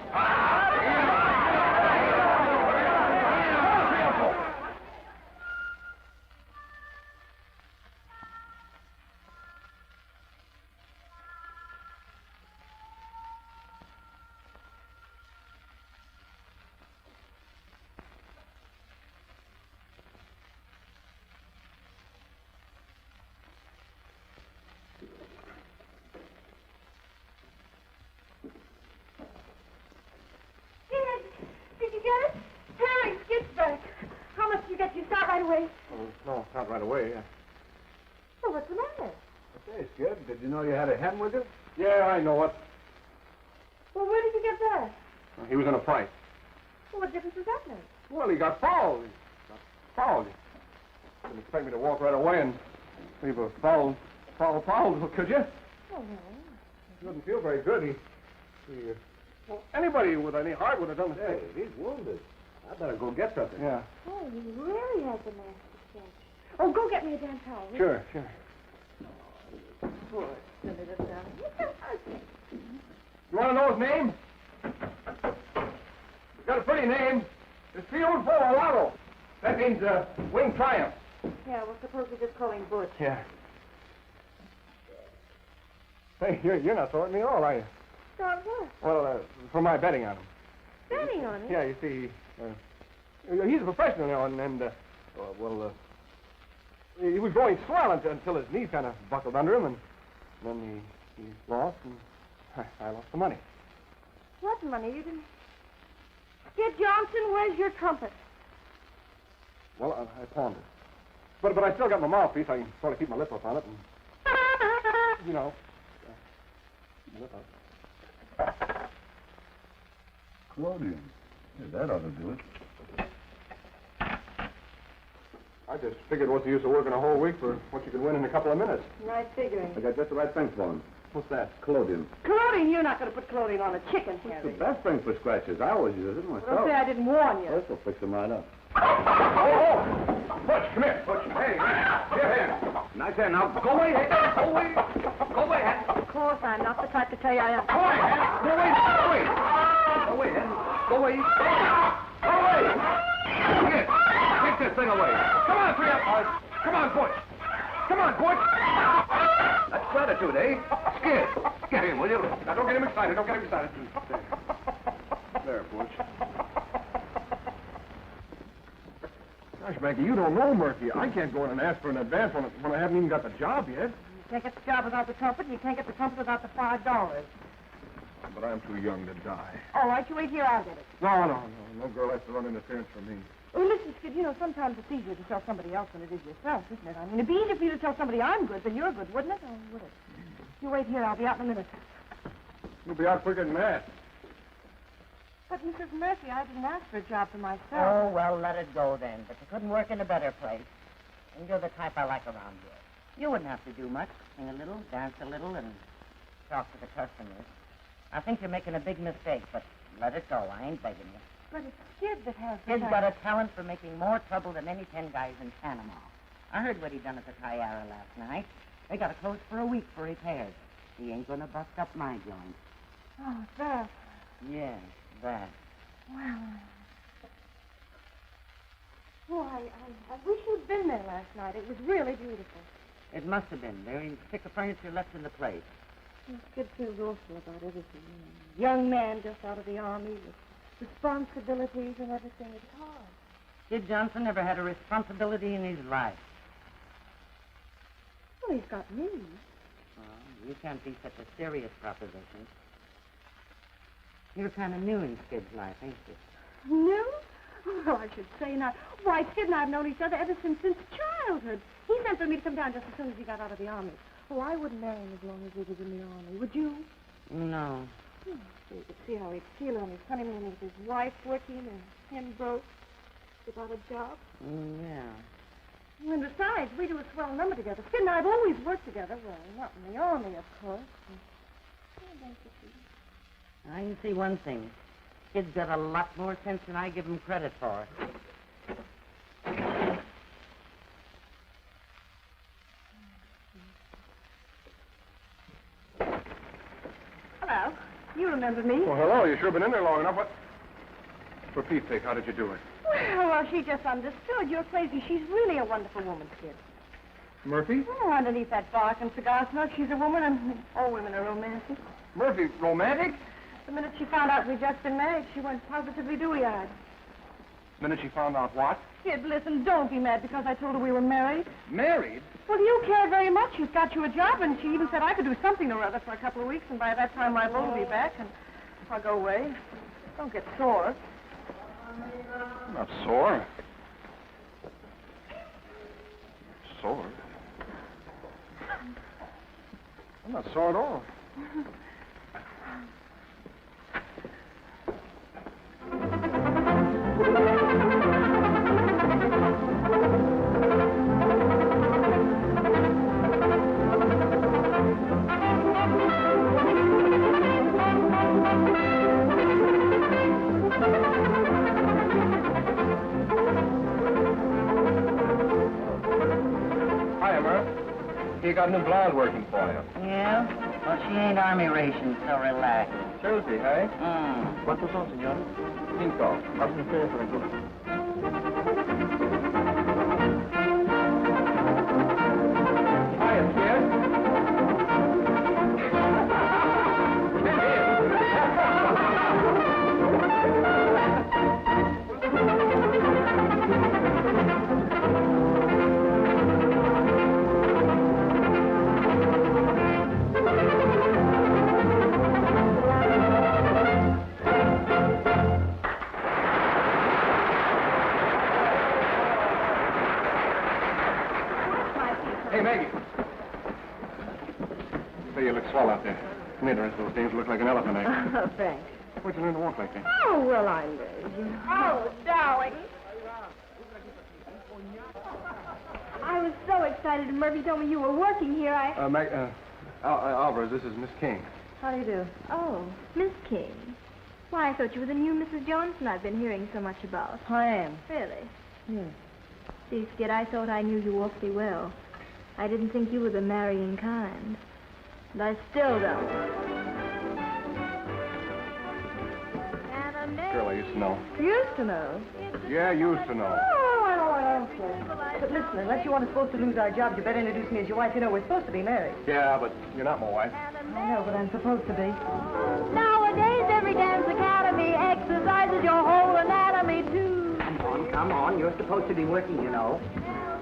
[SPEAKER 2] Away.
[SPEAKER 4] Oh, no, not right away.
[SPEAKER 2] Well, what's the matter?
[SPEAKER 9] Hey, Skid, did you know you had a hen with you?
[SPEAKER 4] Yeah, I know it.
[SPEAKER 2] Well, where did you get that?
[SPEAKER 4] He was in a fight.
[SPEAKER 2] Well, what difference does that make?
[SPEAKER 4] Well, he got fouled. You didn't expect me to walk right away and leave a foul, could you?
[SPEAKER 2] Oh, no.
[SPEAKER 4] He doesn't feel very good. Well, anybody with any heart would have done the
[SPEAKER 9] Hey,
[SPEAKER 4] same.
[SPEAKER 9] he's wounded. I better go get something.
[SPEAKER 4] Yeah.
[SPEAKER 2] Oh, he really has a nasty sketch. Oh, go get me a damn towel. will you?
[SPEAKER 4] Sure.
[SPEAKER 2] Poor silly little darling. He's so ugly.
[SPEAKER 4] You want to know his name? He's got a pretty name. It's Field Lotto. That means Winged Triumph.
[SPEAKER 2] Yeah, well, suppose we just call him Butch.
[SPEAKER 4] Yeah. Hey, you're not sorting me at all, are you?
[SPEAKER 2] Start what?
[SPEAKER 4] Well, for my betting on him.
[SPEAKER 2] Betting on him?
[SPEAKER 4] Yeah, you see, he's a professional, you know, and he was going swell until his knee kind of buckled under him, and then he lost, and I lost the money.
[SPEAKER 2] What money? You didn't... Skid Johnson, where's your trumpet?
[SPEAKER 4] Well, I pawned it. But I still got my mouthpiece. I can sort of keep my lip up on it, and, you know, keep my lip up.
[SPEAKER 9] Clodium. Yeah, that ought to do it.
[SPEAKER 4] I just figured what's the use of working a whole week for what you could win in a couple of minutes.
[SPEAKER 2] Nice figuring.
[SPEAKER 9] I got just the right thing for him.
[SPEAKER 4] What's that?
[SPEAKER 9] Clodium.
[SPEAKER 2] Clothing? You're not going to put clothing on a chicken,
[SPEAKER 9] It's
[SPEAKER 2] Harry.
[SPEAKER 9] the best thing for scratches. I always use it myself.
[SPEAKER 2] Don't say I didn't warn you.
[SPEAKER 9] This will fix them right up.
[SPEAKER 4] Oh! Butch, come here. Butch, hey, here, hand.
[SPEAKER 9] Nice hand. Now,
[SPEAKER 4] Go away, hand. Go away. Go away, hand.
[SPEAKER 2] Of course, I'm not the type to tell you I am.
[SPEAKER 4] Go away, hand. Go away. Go away. Go away, hand. Go away. Go away. Here, take this thing away. Come on, three up. Come on, Butch. Come on, Butch. That's gratitude, eh? Skid. Get him, will you? Now, don't get him excited. Don't get him excited. There, Butch. Gosh, Maggie, you don't know Murphy. I can't go in and ask for an advance when I haven't even got the job yet.
[SPEAKER 2] You can't get the job without the trumpet, and you can't get the trumpet without the $5.
[SPEAKER 4] But I'm too young to die.
[SPEAKER 2] All right, you wait here, I'll get it.
[SPEAKER 4] No. No girl has to run interference for me.
[SPEAKER 2] Oh, listen, Skid, you know, sometimes it's easier to tell somebody else than it is yourself, isn't it? I mean, it'd be easier for you to tell somebody I'm good than you're good, wouldn't it? Oh, would it? You wait here, I'll be out in a minute.
[SPEAKER 4] You'll be out quicker than that.
[SPEAKER 2] But, Mrs. Murphy, I didn't ask for a job for myself.
[SPEAKER 3] Oh, well, let it go then. But you couldn't work in a better place. And you're the type I like around here. You wouldn't have to do much. Sing a little, dance a little, and talk to the customers. I think you're making a big mistake, but let it go. I ain't begging you.
[SPEAKER 2] But it's Skid that has the
[SPEAKER 3] Kid's
[SPEAKER 2] talent.
[SPEAKER 3] got a talent for making more trouble than any 10 guys in Panama. I heard what he done at the Tiara last night. They got to close for a week for repairs. He ain't gonna bust up my joint.
[SPEAKER 2] Oh, that.
[SPEAKER 3] Yes, that.
[SPEAKER 2] Well, I wish you'd been there last night. It was really beautiful.
[SPEAKER 3] It must have been. There ain't a stick of furniture left in the place.
[SPEAKER 2] Skid feels awful about everything. Young man just out of the army with responsibilities and everything. It's hard.
[SPEAKER 3] Kid Johnson never had a responsibility in his life.
[SPEAKER 2] Well, he's got me.
[SPEAKER 3] Well, you can't be such a serious proposition. You're kind of new in Skid's life, ain't you?
[SPEAKER 2] New? Well, I should say not. Why, Skid and I have known each other ever since childhood. He sent for me to come down just as soon as he got out of the army. Oh, I wouldn't marry him as long as he was in the army. Would you?
[SPEAKER 3] No.
[SPEAKER 2] So you could see how he'd feel on his honeymoon with his wife working and him broke without a job.
[SPEAKER 3] Yeah.
[SPEAKER 2] And besides, we do a swell number together. Skid and I have always worked together. Well, not in the army, of course. Don't you see?
[SPEAKER 3] I can see one thing. Kid's got a lot more sense than I give him credit for.
[SPEAKER 2] Hello. You remember me?
[SPEAKER 4] Well, hello. You sure been in there long enough. What? For Pete's sake, how did you do it?
[SPEAKER 2] Well, she just understood. You're crazy. She's really a wonderful woman, Skid.
[SPEAKER 4] Murphy?
[SPEAKER 2] Oh, underneath that bark and cigar smoke, she's a woman, and all women are romantic.
[SPEAKER 4] Murphy, romantic?
[SPEAKER 2] The minute she found out we'd just been married, she went positively dewy-eyed.
[SPEAKER 4] The minute she found out what?
[SPEAKER 2] Kid, listen, don't be mad because I told her we were married.
[SPEAKER 4] Married?
[SPEAKER 2] Well, you care very much. She's got you a job, and she even said I could do something or other for a couple of weeks, and by that time my beau will be back, and I'll go away. Don't get sore.
[SPEAKER 4] I'm not sore. Sore? I'm not sore at all. Hi, Emma. You got new blouse working for you.
[SPEAKER 3] Yeah? Well, she ain't army ration, so relax.
[SPEAKER 4] Tuesday, eh?
[SPEAKER 3] Mm.
[SPEAKER 4] ¿Cuántos son, señor? 5. Hacen ustedes por aquí. Hiya, kid. Hey, Maggie. Say, you look swell out there. Come here, the rest of those days look like an elephant egg.
[SPEAKER 2] Oh, thanks.
[SPEAKER 4] What'd you learn to walk like that?
[SPEAKER 2] Oh, well, I'm lazy. Oh, darling. I was so excited when Murphy told me you were working here.
[SPEAKER 4] Alvarez, this is Miss King.
[SPEAKER 2] How do you do?
[SPEAKER 10] Oh, Miss King. Why, I thought you were the new Mrs. Johnson I've been hearing so much about.
[SPEAKER 2] I am.
[SPEAKER 10] Really?
[SPEAKER 2] Yes.
[SPEAKER 10] See, Skid, I thought I knew you awfully well. I didn't think you were the marrying kind. And I still don't.
[SPEAKER 4] Girl I used to know.
[SPEAKER 2] Used to know.
[SPEAKER 4] Yeah, used to know.
[SPEAKER 2] Oh, I don't care. But listen, unless you want us both to lose our jobs, you better introduce me as your wife. You know, we're supposed to be married.
[SPEAKER 4] Yeah, but you're not my wife.
[SPEAKER 2] I know, but I'm supposed to be.
[SPEAKER 10] Nowadays, every dance academy exercises your whole anatomy, too.
[SPEAKER 3] Come on, come on. You're supposed to be working, you know.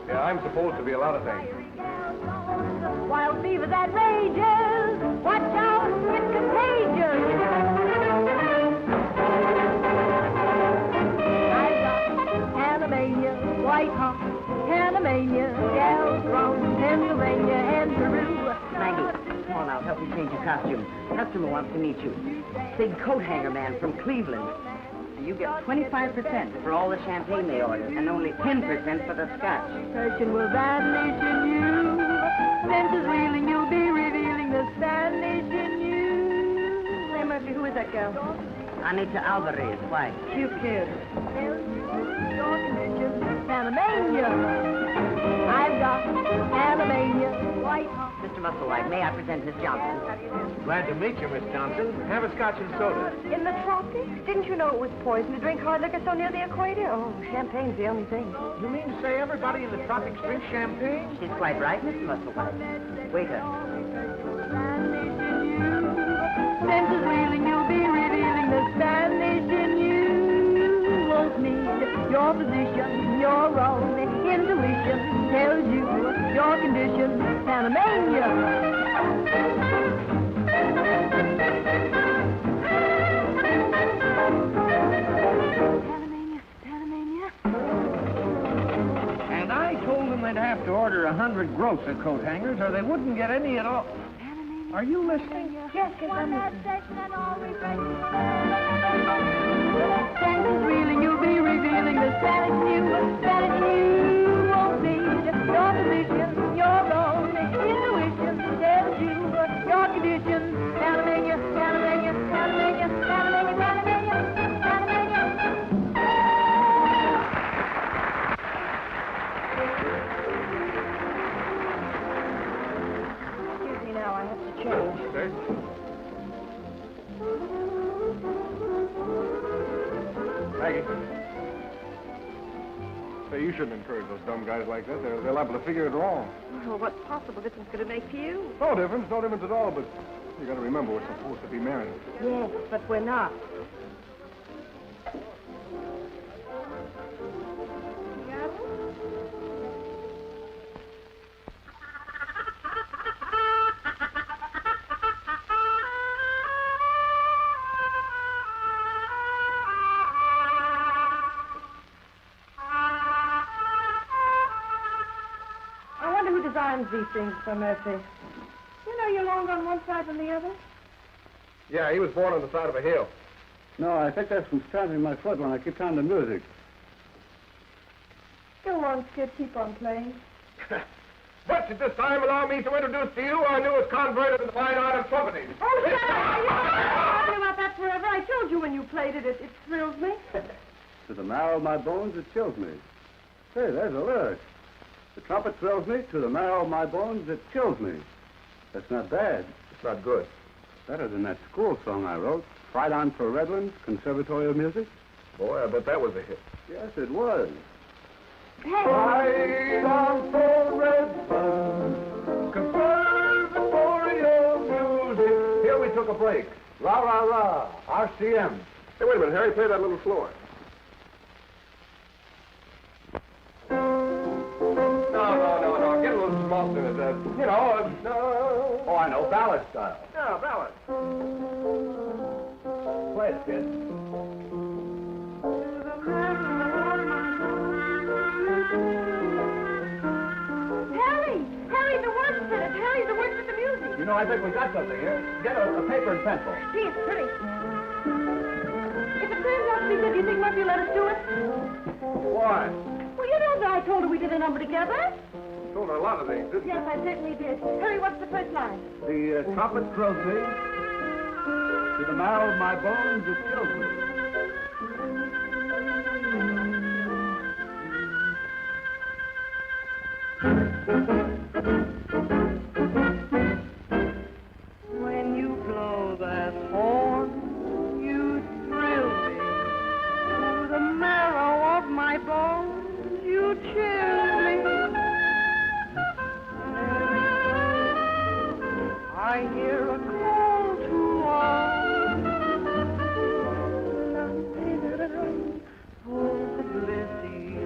[SPEAKER 4] Yeah, I'm supposed to be a lot of things.
[SPEAKER 2] Wild fever that rages. Watch out, it's contagious. I've got Panamania, white hot, Panamania, gals from Pennsylvania and Peru.
[SPEAKER 3] Maggie, come on out. Help me change your costume. Customer wants to meet you. Big coat hanger man from Cleveland. You get 25% for all the champagne they order, and only 10% for the scotch.
[SPEAKER 2] Passion will vanish in you. Senses reeling, you'll be revealing the Spanish in you. Hey, Murphy, who is that girl?
[SPEAKER 3] Anita Alvarez. Why?
[SPEAKER 2] Cute kid. Panamania. I've got Panamania. White hot.
[SPEAKER 3] Mr. Musselwhite, may I present Miss Johnson?
[SPEAKER 6] Glad to meet you, Miss Johnson. Have a scotch and soda.
[SPEAKER 2] In the tropics? Didn't you know it was poison to drink hard liquor so near the equator? Oh, champagne's the only thing.
[SPEAKER 6] You mean to say everybody in the tropics drinks champagne?
[SPEAKER 3] She's quite right, Mr. Musselwhite. Waiter.
[SPEAKER 2] Senses reeling, you'll be revealing the Spanish in you. Won't need your position, your own intuition tells you your condition. Panamania.
[SPEAKER 6] And I told them they'd have to order 100 gross of coat hangers or they wouldn't get any at all. Are you listening?
[SPEAKER 2] Yes, I'm listening. Senses reeling, you'll be revealing the Spanish new. Spanish new won't need your position, your own intuition tells you your condition. Panamania, Panamania, Panamania, Panamania, Panamania, Panamania. Excuse me now, I have to change.
[SPEAKER 4] Okay. Maggie. Say, you shouldn't encourage those dumb guys like that. They're liable to figure it wrong.
[SPEAKER 2] Well, what possible difference could it make to you?
[SPEAKER 4] No difference at all, but you gotta remember we're supposed to be married.
[SPEAKER 2] Yes, but we're not. Designs these things for Murphy. You know you're longer on one side than the other?
[SPEAKER 4] Yeah, he was born on the side of a hill.
[SPEAKER 9] No, I think that's from stamping my foot when I keep on the music.
[SPEAKER 2] Go on, Skip, keep on playing.
[SPEAKER 4] But at this time, allow me to introduce to you our newest convert in the fine art of trumpeting.
[SPEAKER 2] Oh, shut up! You're talking about that forever. I told you when you played it, it thrills me.
[SPEAKER 9] To the marrow of my bones, it chills me. Hey, there's a lyric. The trumpet thrills me, to the marrow of my bones, it chills me. That's not bad.
[SPEAKER 4] It's not good.
[SPEAKER 9] Better than that school song I wrote, Fight On for Redlands, Conservatory of Music.
[SPEAKER 4] Boy, I bet that was a hit.
[SPEAKER 9] Yes, it was.
[SPEAKER 4] Fight on for Redlands, Conservatory of Music. Here we took a break.
[SPEAKER 9] La, la, la, RCM.
[SPEAKER 4] Hey, wait a minute, Harry, play that a little slower. No. Get a little smoke in it. No.
[SPEAKER 9] Oh, I know, ballad style.
[SPEAKER 4] Yeah, ballad.
[SPEAKER 9] Play it, kid.
[SPEAKER 2] Harry, the words in it. Harry, the words with the music.
[SPEAKER 9] You know, I think we got something here. Get a paper and pencil.
[SPEAKER 2] Gee, it's pretty. If it turns out to be good, do you think Murphy will let us do it?
[SPEAKER 4] Why?
[SPEAKER 2] Well, you know that I told her we did a number together.
[SPEAKER 4] You told her a lot of things, didn't you?
[SPEAKER 2] Yes, I certainly did. Harry, what's the first line?
[SPEAKER 9] The trumpet thrills me. To the marrow of my bones, it chills me.
[SPEAKER 6] When you blow that horn, you thrill me. To the marrow of my bones, you chill me. I hear a call to arms. Oh, the blissy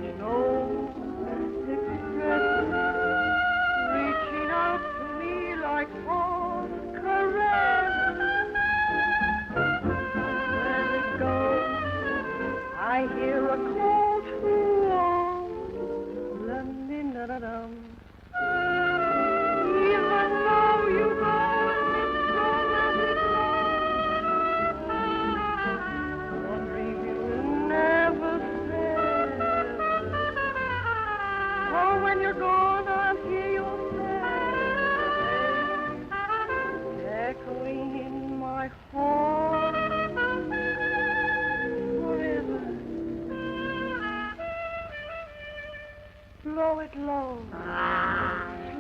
[SPEAKER 6] da-da-dum. Even though you don't let it go, don't dream you never said. Oh, when you're gone, I'll hear your voice echoing in my heart forever. Blow it low,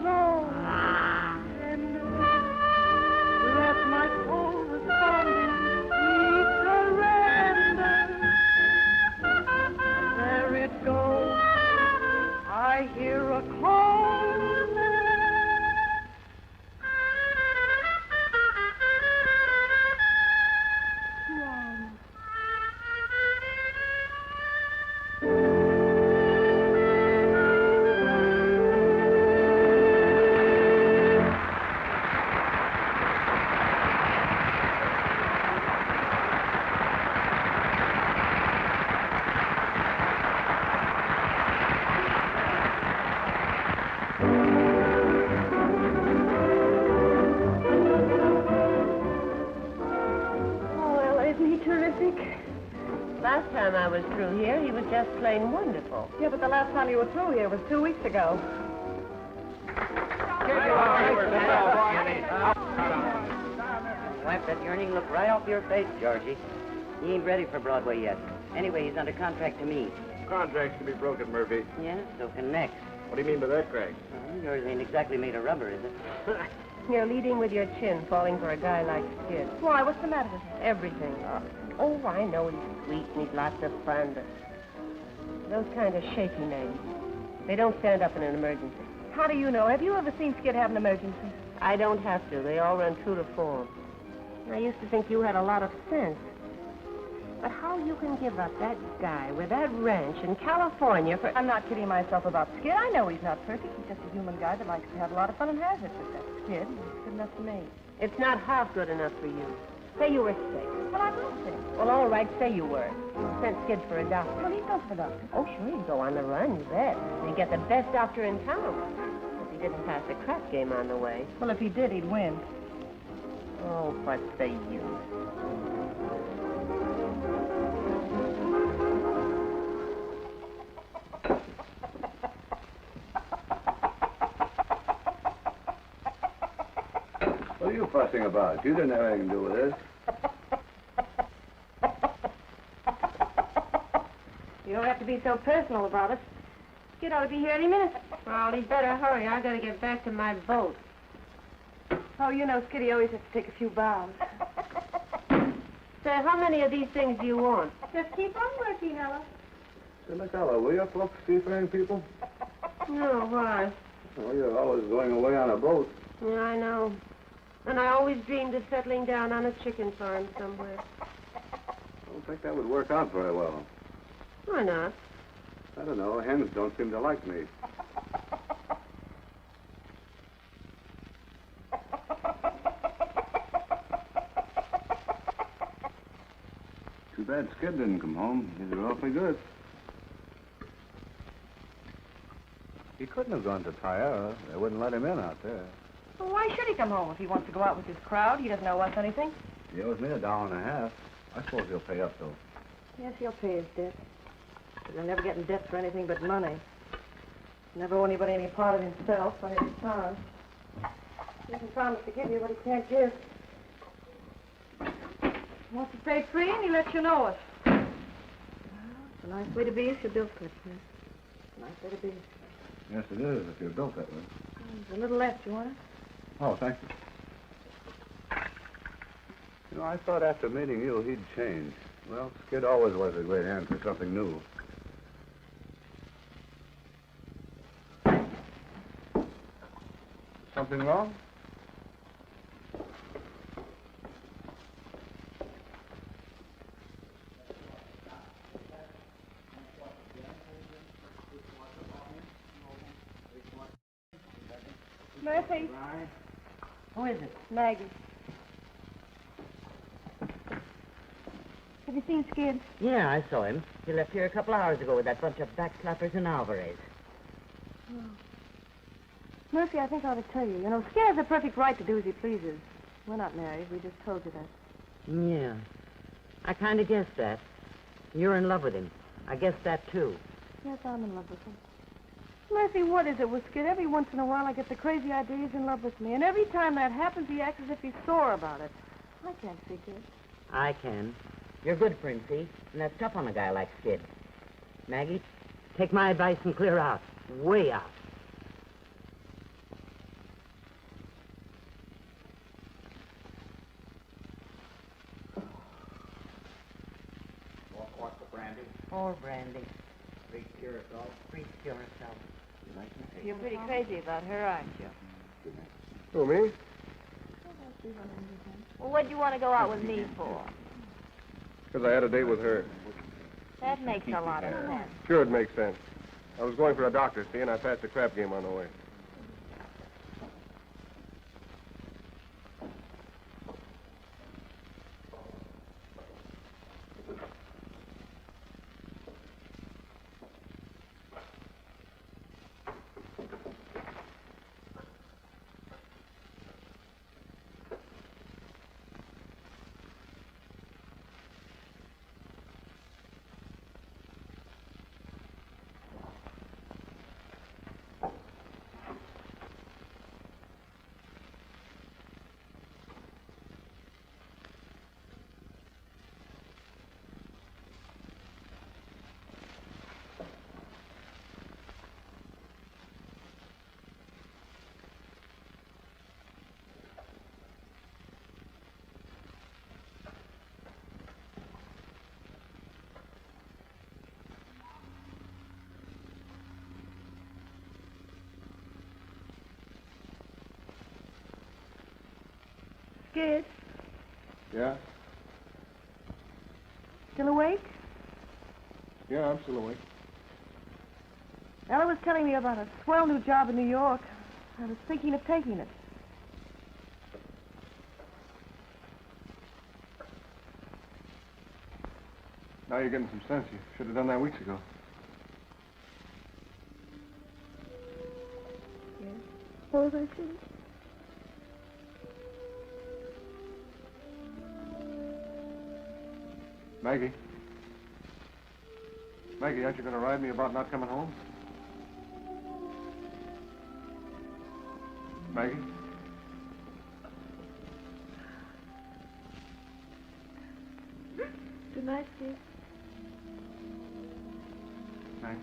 [SPEAKER 6] slow, tender. Let my corresponding sweet surrender. There it goes. I hear a call.
[SPEAKER 3] Last time I was through here, he was just plain wonderful.
[SPEAKER 6] Yeah, but the last time you were through here was 2 weeks ago.
[SPEAKER 3] Wipe that yearning look right off your face, Georgie. He ain't ready for Broadway yet. Anyway, he's under contract to me.
[SPEAKER 4] Contracts can be broken, Murphy.
[SPEAKER 3] Yeah, so can necks.
[SPEAKER 4] What do you mean by that, Craig?
[SPEAKER 3] Well, yours ain't exactly made of rubber, is it?
[SPEAKER 11] You're leading with your chin, falling for a guy like Skid.
[SPEAKER 6] Why, what's the matter with him?
[SPEAKER 11] Everything. Oh, I know he's sweet and he's lots of fun, but those kind of shaky names, they don't stand up in an emergency.
[SPEAKER 6] How do you know? Have you ever seen Skid have an emergency?
[SPEAKER 11] I don't have to. They all run true to form. I used to think you had a lot of sense. But how you can give up that guy with that ranch in California for...
[SPEAKER 6] I'm not kidding myself about Skid. I know he's not perfect. He's just a human guy that likes to have a lot of fun and has it. But that's Skid. He's good enough for me.
[SPEAKER 11] It's not half good enough for you. Say you were sick.
[SPEAKER 6] Well, I will sick.
[SPEAKER 11] Well, all right, say you were. Sent Skid for a doctor.
[SPEAKER 6] Well, he's not for the doctor.
[SPEAKER 11] Oh, sure, he'd go on the run, you bet. He'd get the best doctor in town. If he didn't pass the crap game on the way.
[SPEAKER 6] Well, if he did, he'd win.
[SPEAKER 11] Oh, what's the use?
[SPEAKER 9] What are you fussing about? You didn't have anything to do with this.
[SPEAKER 11] You don't have to be so personal about it. Skid ought to be here any minute. Well, he'd better hurry. I gotta get back to my boat.
[SPEAKER 6] Oh, you know, Skiddy always has to take a few bows.
[SPEAKER 11] Say, how many of these things do you want?
[SPEAKER 6] Just keep on working, Ella.
[SPEAKER 9] Say, Miss Ella, will you folks seafaring people?
[SPEAKER 11] No, why?
[SPEAKER 9] Well, you're always going away on a boat.
[SPEAKER 11] Yeah, I know. And I always dreamed of settling down on a chicken farm somewhere.
[SPEAKER 9] I don't think that would work out very well.
[SPEAKER 11] Why not?
[SPEAKER 9] I don't know. Hens don't seem to like me. Too bad Skid didn't come home. He's awfully good. He couldn't have gone to Tierra. They wouldn't let him in out there.
[SPEAKER 6] Well, why should he come home if he wants to go out with his crowd? He doesn't owe us anything.
[SPEAKER 9] He owes me $1.50. I suppose he'll pay up, though.
[SPEAKER 6] Yes, he'll pay his debt. But he'll never get in debt for anything but money. Never owe anybody any part of himself or his time. He can promise to give you what he can't give. He wants to pay free and he lets you know it. Well, it's a nice way to be if you're built good, Smith. It's a nice way to be.
[SPEAKER 9] Yes, it is, if you're built that way.
[SPEAKER 6] There's a little left. You want it?
[SPEAKER 9] Oh, thank you. You know, I thought after meeting you, he'd change. Well, Skid always was a great hand for something new. Something wrong?
[SPEAKER 6] Murphy.
[SPEAKER 3] Who is it?
[SPEAKER 6] Maggie. Have you seen Skid?
[SPEAKER 3] Yeah, I saw him. He left here a couple hours ago with that bunch of backslappers and Alvarez.
[SPEAKER 6] Oh. Murphy, I think I ought to tell you. You know, Skid has a perfect right to do as he pleases. We're not married. We just told you that.
[SPEAKER 3] Yeah. I kind of guessed that. You're in love with him. I guessed that, too.
[SPEAKER 6] Yes, I'm in love with him. Murphy, what is it with Skid? Every once in a while I get the crazy idea he's in love with me. And every time that happens, he acts as if he's sore about it. I can't figure it.
[SPEAKER 3] I can. You're good, Princey, and that's tough on a guy like Skid. Maggie, take my advice and clear out. Way out.
[SPEAKER 8] What's the brandy?
[SPEAKER 3] More brandy.
[SPEAKER 8] Three curacao.
[SPEAKER 3] Free curacao. You like me?
[SPEAKER 6] You're pretty crazy about her, aren't you?
[SPEAKER 4] Who, me?
[SPEAKER 10] Well, what'd you want to go out with me for?
[SPEAKER 4] Because I had a date with her.
[SPEAKER 10] That makes a lot of sense.
[SPEAKER 4] Sure, it makes sense. I was going for a doctor, see, and I passed the crap game on the way.
[SPEAKER 6] Skid,
[SPEAKER 4] Yeah?
[SPEAKER 6] still awake?
[SPEAKER 4] Yeah, I'm still awake.
[SPEAKER 6] Ella was telling me about a swell new job in New York. I was thinking of taking it.
[SPEAKER 4] Now you're getting some sense. You should have done that weeks ago.
[SPEAKER 6] Yes. What was I saying?
[SPEAKER 4] Maggie? Maggie, aren't you going to ride me about not coming home? Maggie?
[SPEAKER 6] Good night, Skid.
[SPEAKER 4] Maggie?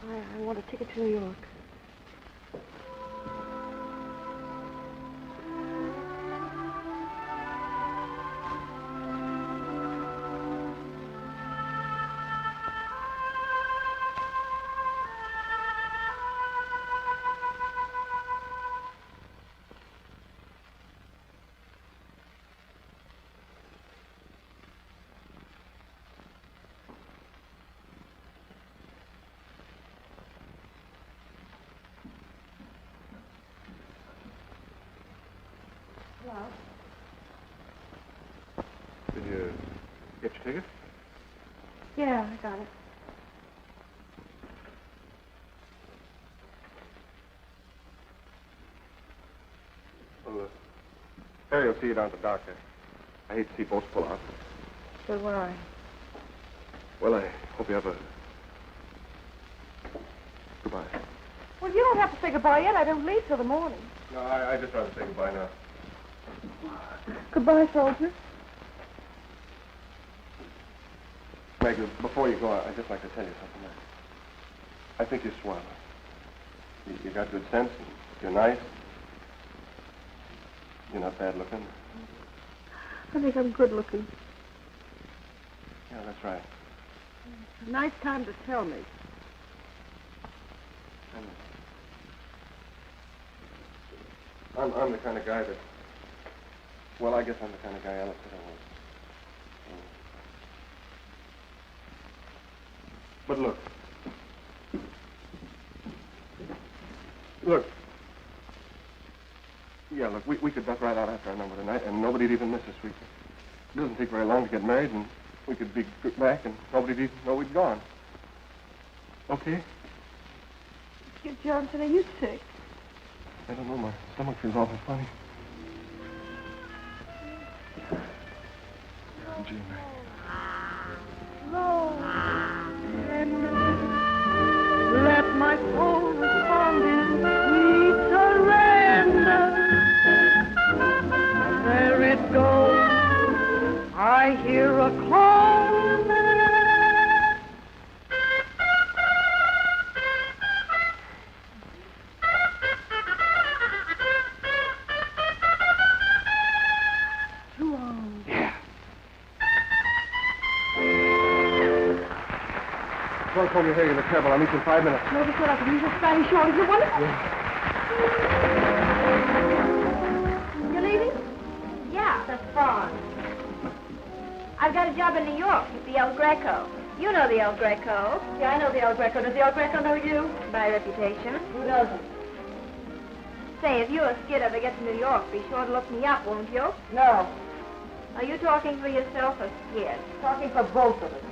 [SPEAKER 6] I want a ticket to New York.
[SPEAKER 4] Did you get your ticket?
[SPEAKER 6] Yeah, I got it.
[SPEAKER 4] Well, Harry will see you down at the dock. I hate to see boats pull out.
[SPEAKER 6] So will I.
[SPEAKER 4] Well, I hope you have a... Goodbye.
[SPEAKER 6] Well, you don't have to say goodbye yet. I don't leave till the morning.
[SPEAKER 4] No, I just rather say goodbye now.
[SPEAKER 6] Goodbye, soldier.
[SPEAKER 4] Maggie, before you go, I'd just like to tell you something. I think you're swell. You got good sense, and you're nice. You're not bad looking.
[SPEAKER 6] I think I'm good looking.
[SPEAKER 4] Yeah, that's right.
[SPEAKER 6] A nice time to tell me.
[SPEAKER 4] I'm the kind of guy that... Well, I guess I'm the kind of guy Ella said I was. But look, Look. Yeah, look, we could duck right out after our number tonight, and nobody'd even miss us. It doesn't take very long to get married, and we could be back, and nobody'd even know we'd gone. Okay?
[SPEAKER 6] Kid Johnson, are you sick?
[SPEAKER 4] I don't know. My stomach feels awful funny. Gee,
[SPEAKER 2] Lord, let my soul respond in sweet surrender. There it goes. I hear a call.
[SPEAKER 4] Don't call me here, you're terrible. I'll meet you in 5 minutes.
[SPEAKER 6] Never thought I could use a Spanish short. Is it wonderful?
[SPEAKER 10] You leaving? Yeah, that's fine. I've got a job in New York at the El Greco. You know the El Greco.
[SPEAKER 6] Yeah, I know the El Greco. Does the El Greco know you?
[SPEAKER 10] By reputation.
[SPEAKER 6] Who doesn't?
[SPEAKER 10] Say, if you or Skid ever get to New York, be sure to look me up, won't you?
[SPEAKER 6] No.
[SPEAKER 10] Are you talking for yourself or Skid?
[SPEAKER 6] Talking for both of us.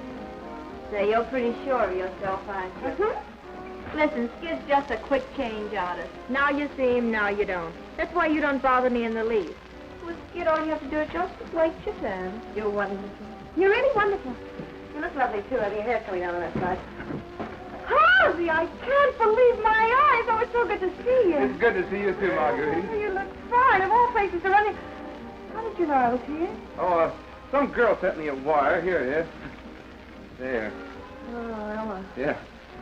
[SPEAKER 10] Say, you're pretty sure of yourself, aren't you?
[SPEAKER 6] Mm-hmm.
[SPEAKER 10] Listen, Skid's just a quick change artist. Now you see him, now you don't. That's why you don't bother me in the least. With Skid, all you have to do is just wait your turn.
[SPEAKER 6] You're wonderful. You're really wonderful. You look lovely, too. Have your hair coming down on that side. Harvey, I can't believe my eyes. Oh, it's so good to see you.
[SPEAKER 4] It's good to see you, too, Marguerite.
[SPEAKER 6] Oh, you look fine. Of all places to run in. How did you know I was here?
[SPEAKER 4] Oh, some girl sent me a wire. Here it is. There.
[SPEAKER 6] Oh, Ella.
[SPEAKER 4] Yeah.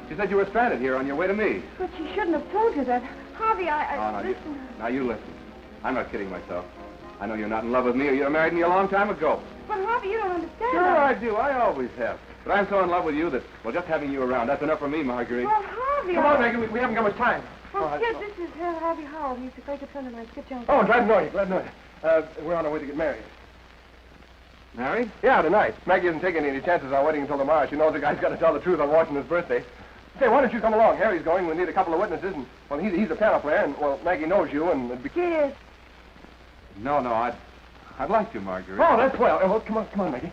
[SPEAKER 4] She said you were stranded here on your way to me.
[SPEAKER 6] But she shouldn't have told you that. Harvey, listen.
[SPEAKER 4] Now, you listen. I'm not kidding myself. I know you're not in love with me, or you'd have married me a long time ago.
[SPEAKER 6] But, Harvey, you don't understand.
[SPEAKER 4] Sure I do. I always have. But I'm so in love with you that, well, just having you around, that's enough for me, Marguerite.
[SPEAKER 6] Well, Harvey...
[SPEAKER 4] Come on, Megan. We haven't got much time.
[SPEAKER 6] Well, Skid, this is Harvey Howell. He's a great good friend of mine. Skid Johnson.
[SPEAKER 4] Oh, glad to know you. Glad to know you. We're on our way to get married.
[SPEAKER 9] Married?
[SPEAKER 4] Yeah, tonight. Maggie isn't taking any chances on waiting until tomorrow. She knows the guy's got to tell the truth on Washington's birthday. Say, why don't you come along? Harry's going. We need a couple of witnesses. And, well, he's a piano player, and, well, Maggie knows you, and it'd be...
[SPEAKER 6] Skid.
[SPEAKER 9] No, I'd like to, Marguerite.
[SPEAKER 4] Oh, that's well. Oh, come on, Maggie.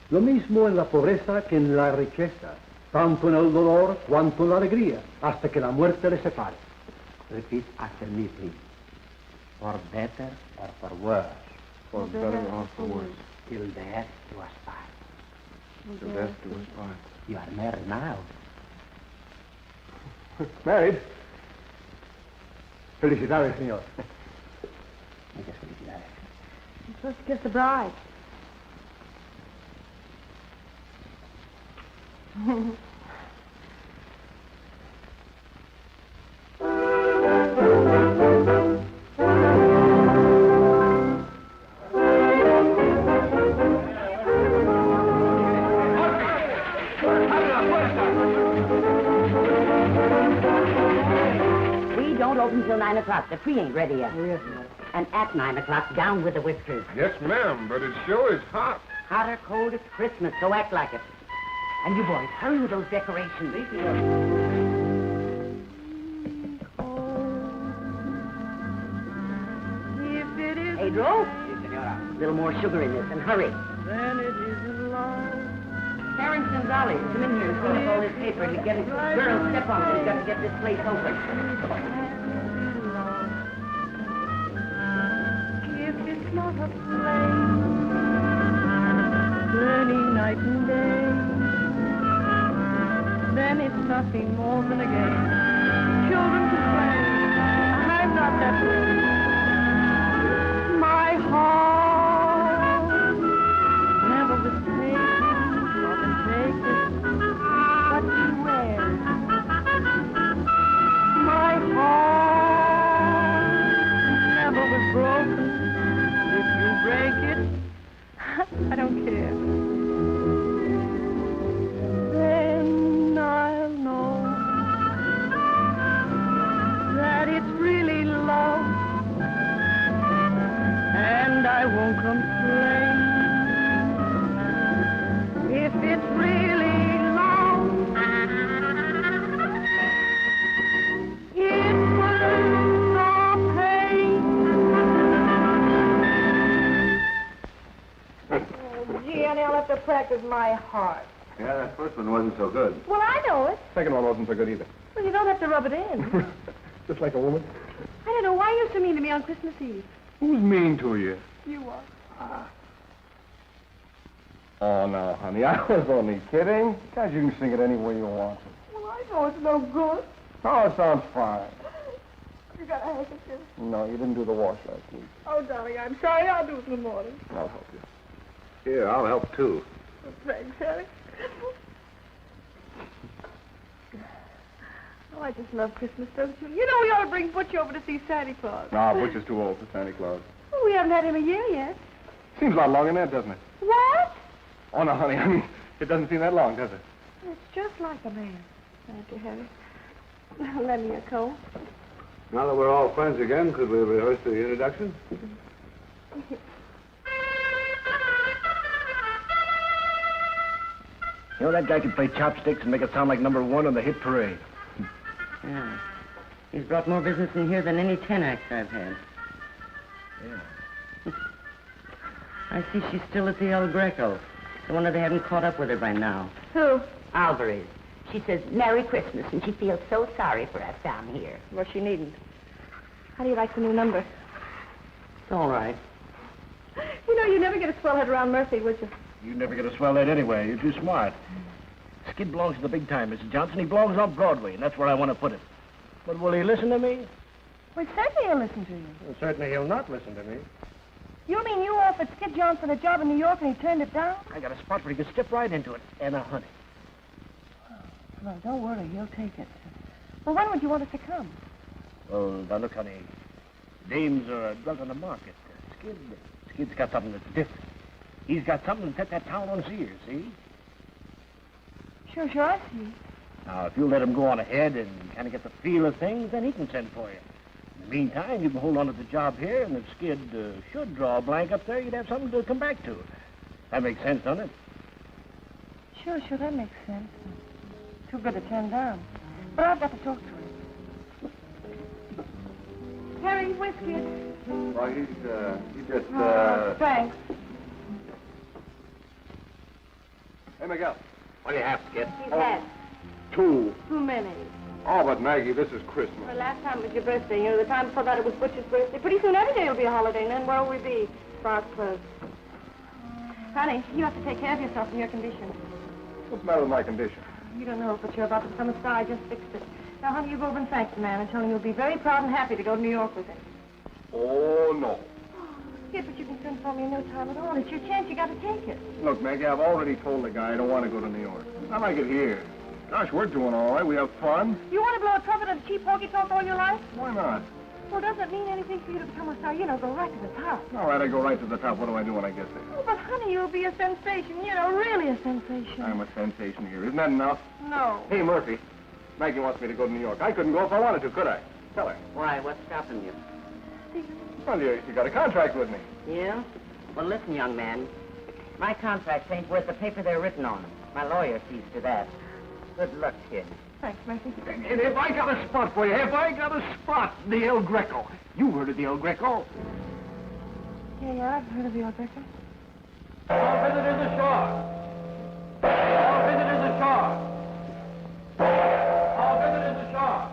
[SPEAKER 12] Lo mismo en la pobreza que en la riqueza, tanto en el dolor cuanto en la alegría, hasta que la muerte les separe. Repeat after me, please. For better or for worse.
[SPEAKER 4] For better or for worse.
[SPEAKER 12] Till death do us part.
[SPEAKER 4] Till death do us part.
[SPEAKER 12] You are married now.
[SPEAKER 4] Married?
[SPEAKER 12] Felicidades, señor. Muchas felicidades.
[SPEAKER 6] You're supposed to kiss the bride.
[SPEAKER 3] We don't open till 9 o'clock. The tree ain't ready yet.
[SPEAKER 12] Oh, yes, ma'am.
[SPEAKER 3] And at 9 o'clock, down with the whiskers.
[SPEAKER 4] Yes, ma'am, but it sure is hot.
[SPEAKER 3] Hot or cold, it's Christmas, so act like it. And you boys, hurry with those decorations.
[SPEAKER 2] If it is
[SPEAKER 3] Pedro? Si, senora. A little more sugar in this, and hurry.
[SPEAKER 2] then it isn't love.
[SPEAKER 3] Terrence Gonzalez, come in here and clean up all this paper and get it. Girls, step on it. We've got to get this place open.
[SPEAKER 2] If it's not a flame, burning night and day, then it's nothing more than a game. Children can play. I'm not that way. My heart never was taken, wasn't taken, but beware. My heart never was broken. If you break it, I don't care. Then I'll know that it's really love
[SPEAKER 6] back with my heart.
[SPEAKER 9] Yeah, that first one wasn't so good.
[SPEAKER 6] Well, I know it.
[SPEAKER 4] Second one wasn't so good either.
[SPEAKER 6] Well, you don't have to rub it in.
[SPEAKER 4] Just like a woman.
[SPEAKER 6] I don't know why you're so mean to me on Christmas Eve.
[SPEAKER 4] Who's mean to you?
[SPEAKER 6] You are.
[SPEAKER 4] Oh, no, honey, I was only kidding. Guys, you can sing it any way you want.
[SPEAKER 6] Well, I know it's no good.
[SPEAKER 4] Oh, it sounds fine.
[SPEAKER 6] You got a handkerchief.
[SPEAKER 4] No, you didn't do the wash last week.
[SPEAKER 6] Oh, darling, I'm sorry. I'll do it in the morning.
[SPEAKER 4] I'll help you.
[SPEAKER 9] Here, I'll help too.
[SPEAKER 6] Thanks, Harry. Oh, I just love Christmas, don't you? You know we ought to bring Butch over to see Santa Claus.
[SPEAKER 4] No, Butch is too old for Santa Claus.
[SPEAKER 6] Well, we haven't had him a year yet.
[SPEAKER 4] Seems a lot longer than that, doesn't it?
[SPEAKER 6] What?
[SPEAKER 4] Oh, no, honey, I mean, it doesn't seem that long, does it?
[SPEAKER 6] It's just like a man. Thank you, Harry. Lend me your coat.
[SPEAKER 9] Now that we're all friends again, could we rehearse the introduction?
[SPEAKER 12] You know, that guy can play chopsticks and make it sound like number one on the hit parade.
[SPEAKER 3] Yeah. He's brought more business in here than any 10 acts I've had.
[SPEAKER 12] Yeah.
[SPEAKER 3] I see she's still at the El Greco. I wonder they haven't caught up with her by now.
[SPEAKER 6] Who?
[SPEAKER 10] Alvarez. She says Merry Christmas, and she feels so sorry for us down here.
[SPEAKER 6] Well, she needn't. How do you like the new number?
[SPEAKER 3] It's all right.
[SPEAKER 6] You know, you never get a swell head around Murphy, would you?
[SPEAKER 12] You never get a swell head anyway. You're too smart. Skid belongs to the big time, Mrs. Johnson. He belongs on Broadway, and that's where I want to put him. But will he listen to me?
[SPEAKER 6] Well, certainly he'll listen to you.
[SPEAKER 12] Well, certainly he'll not listen to me.
[SPEAKER 6] You mean you offered Skid Johnson a job in New York and he turned it down?
[SPEAKER 12] I got a spot where he could step right into it. And a honey.
[SPEAKER 6] Well, don't worry. He'll take it. Well, when would you want us to come?
[SPEAKER 12] Oh, now look, honey. Dames are a drug on the market. Skid's got something that's different. He's got something to set that town on his ears, see?
[SPEAKER 6] Sure, I see.
[SPEAKER 12] Now, if you let him go on ahead and kind of get the feel of things, then he can send for you. In the meantime, you can hold on to the job here, and if Skid should draw a blank up there, you'd have something to come back to. That makes sense, doesn't it?
[SPEAKER 6] Sure, that makes sense. Too good to turn down. But I've got to talk to him. Harry, where's Skid?
[SPEAKER 9] Why, he just,
[SPEAKER 6] Thanks.
[SPEAKER 4] Hey, Miguel.
[SPEAKER 8] What do you have, Skid?
[SPEAKER 6] He's had
[SPEAKER 4] Two.
[SPEAKER 6] too many.
[SPEAKER 4] Oh, but Maggie, this is Christmas.
[SPEAKER 6] Well, last time was your birthday. You know, the time before that it was Butch's birthday. Pretty soon every day will be a holiday, and then where will we be? Sparks closed. Honey, you have to take care of yourself in your condition.
[SPEAKER 4] What's the matter with my condition?
[SPEAKER 6] You don't know, but you're about to become a star. I just fixed it. Now, honey, you go over and thank the man and tell him you'll be very proud and happy to go to New York with him.
[SPEAKER 4] Oh, no.
[SPEAKER 6] Yeah, but you can send for me in no time at all. It's your chance. You got to take it.
[SPEAKER 4] Look, Maggie, I've already told the guy I don't want to go to New York. I like it here. Gosh, we're doing all right. We have fun.
[SPEAKER 6] You want to blow a trumpet and cheap honky talk all your life?
[SPEAKER 4] Why not?
[SPEAKER 6] Well, doesn't it mean anything for you to become a star? You know, go right to the top.
[SPEAKER 4] All right, I go right to the top. What do I do when I get there?
[SPEAKER 6] Oh, but honey, you'll be a sensation. You know, really a sensation.
[SPEAKER 4] I'm a sensation here. Isn't that enough?
[SPEAKER 6] No.
[SPEAKER 4] Hey, Murphy. Maggie wants me to go to New York. I couldn't go if I wanted to, could I? Tell her.
[SPEAKER 3] Why? What's stopping you?
[SPEAKER 4] Well, you got a contract with me.
[SPEAKER 3] Yeah? Well, listen, young man. My contracts ain't worth the paper they're written on. My lawyer sees to that. Good luck, kid.
[SPEAKER 6] Thanks, Murphy.
[SPEAKER 12] And if I got a spot for you, the El Greco. You heard of the El Greco?
[SPEAKER 6] Yeah, I've heard of the El Greco.
[SPEAKER 12] All visitors ashore. All visitors ashore. All visitors ashore.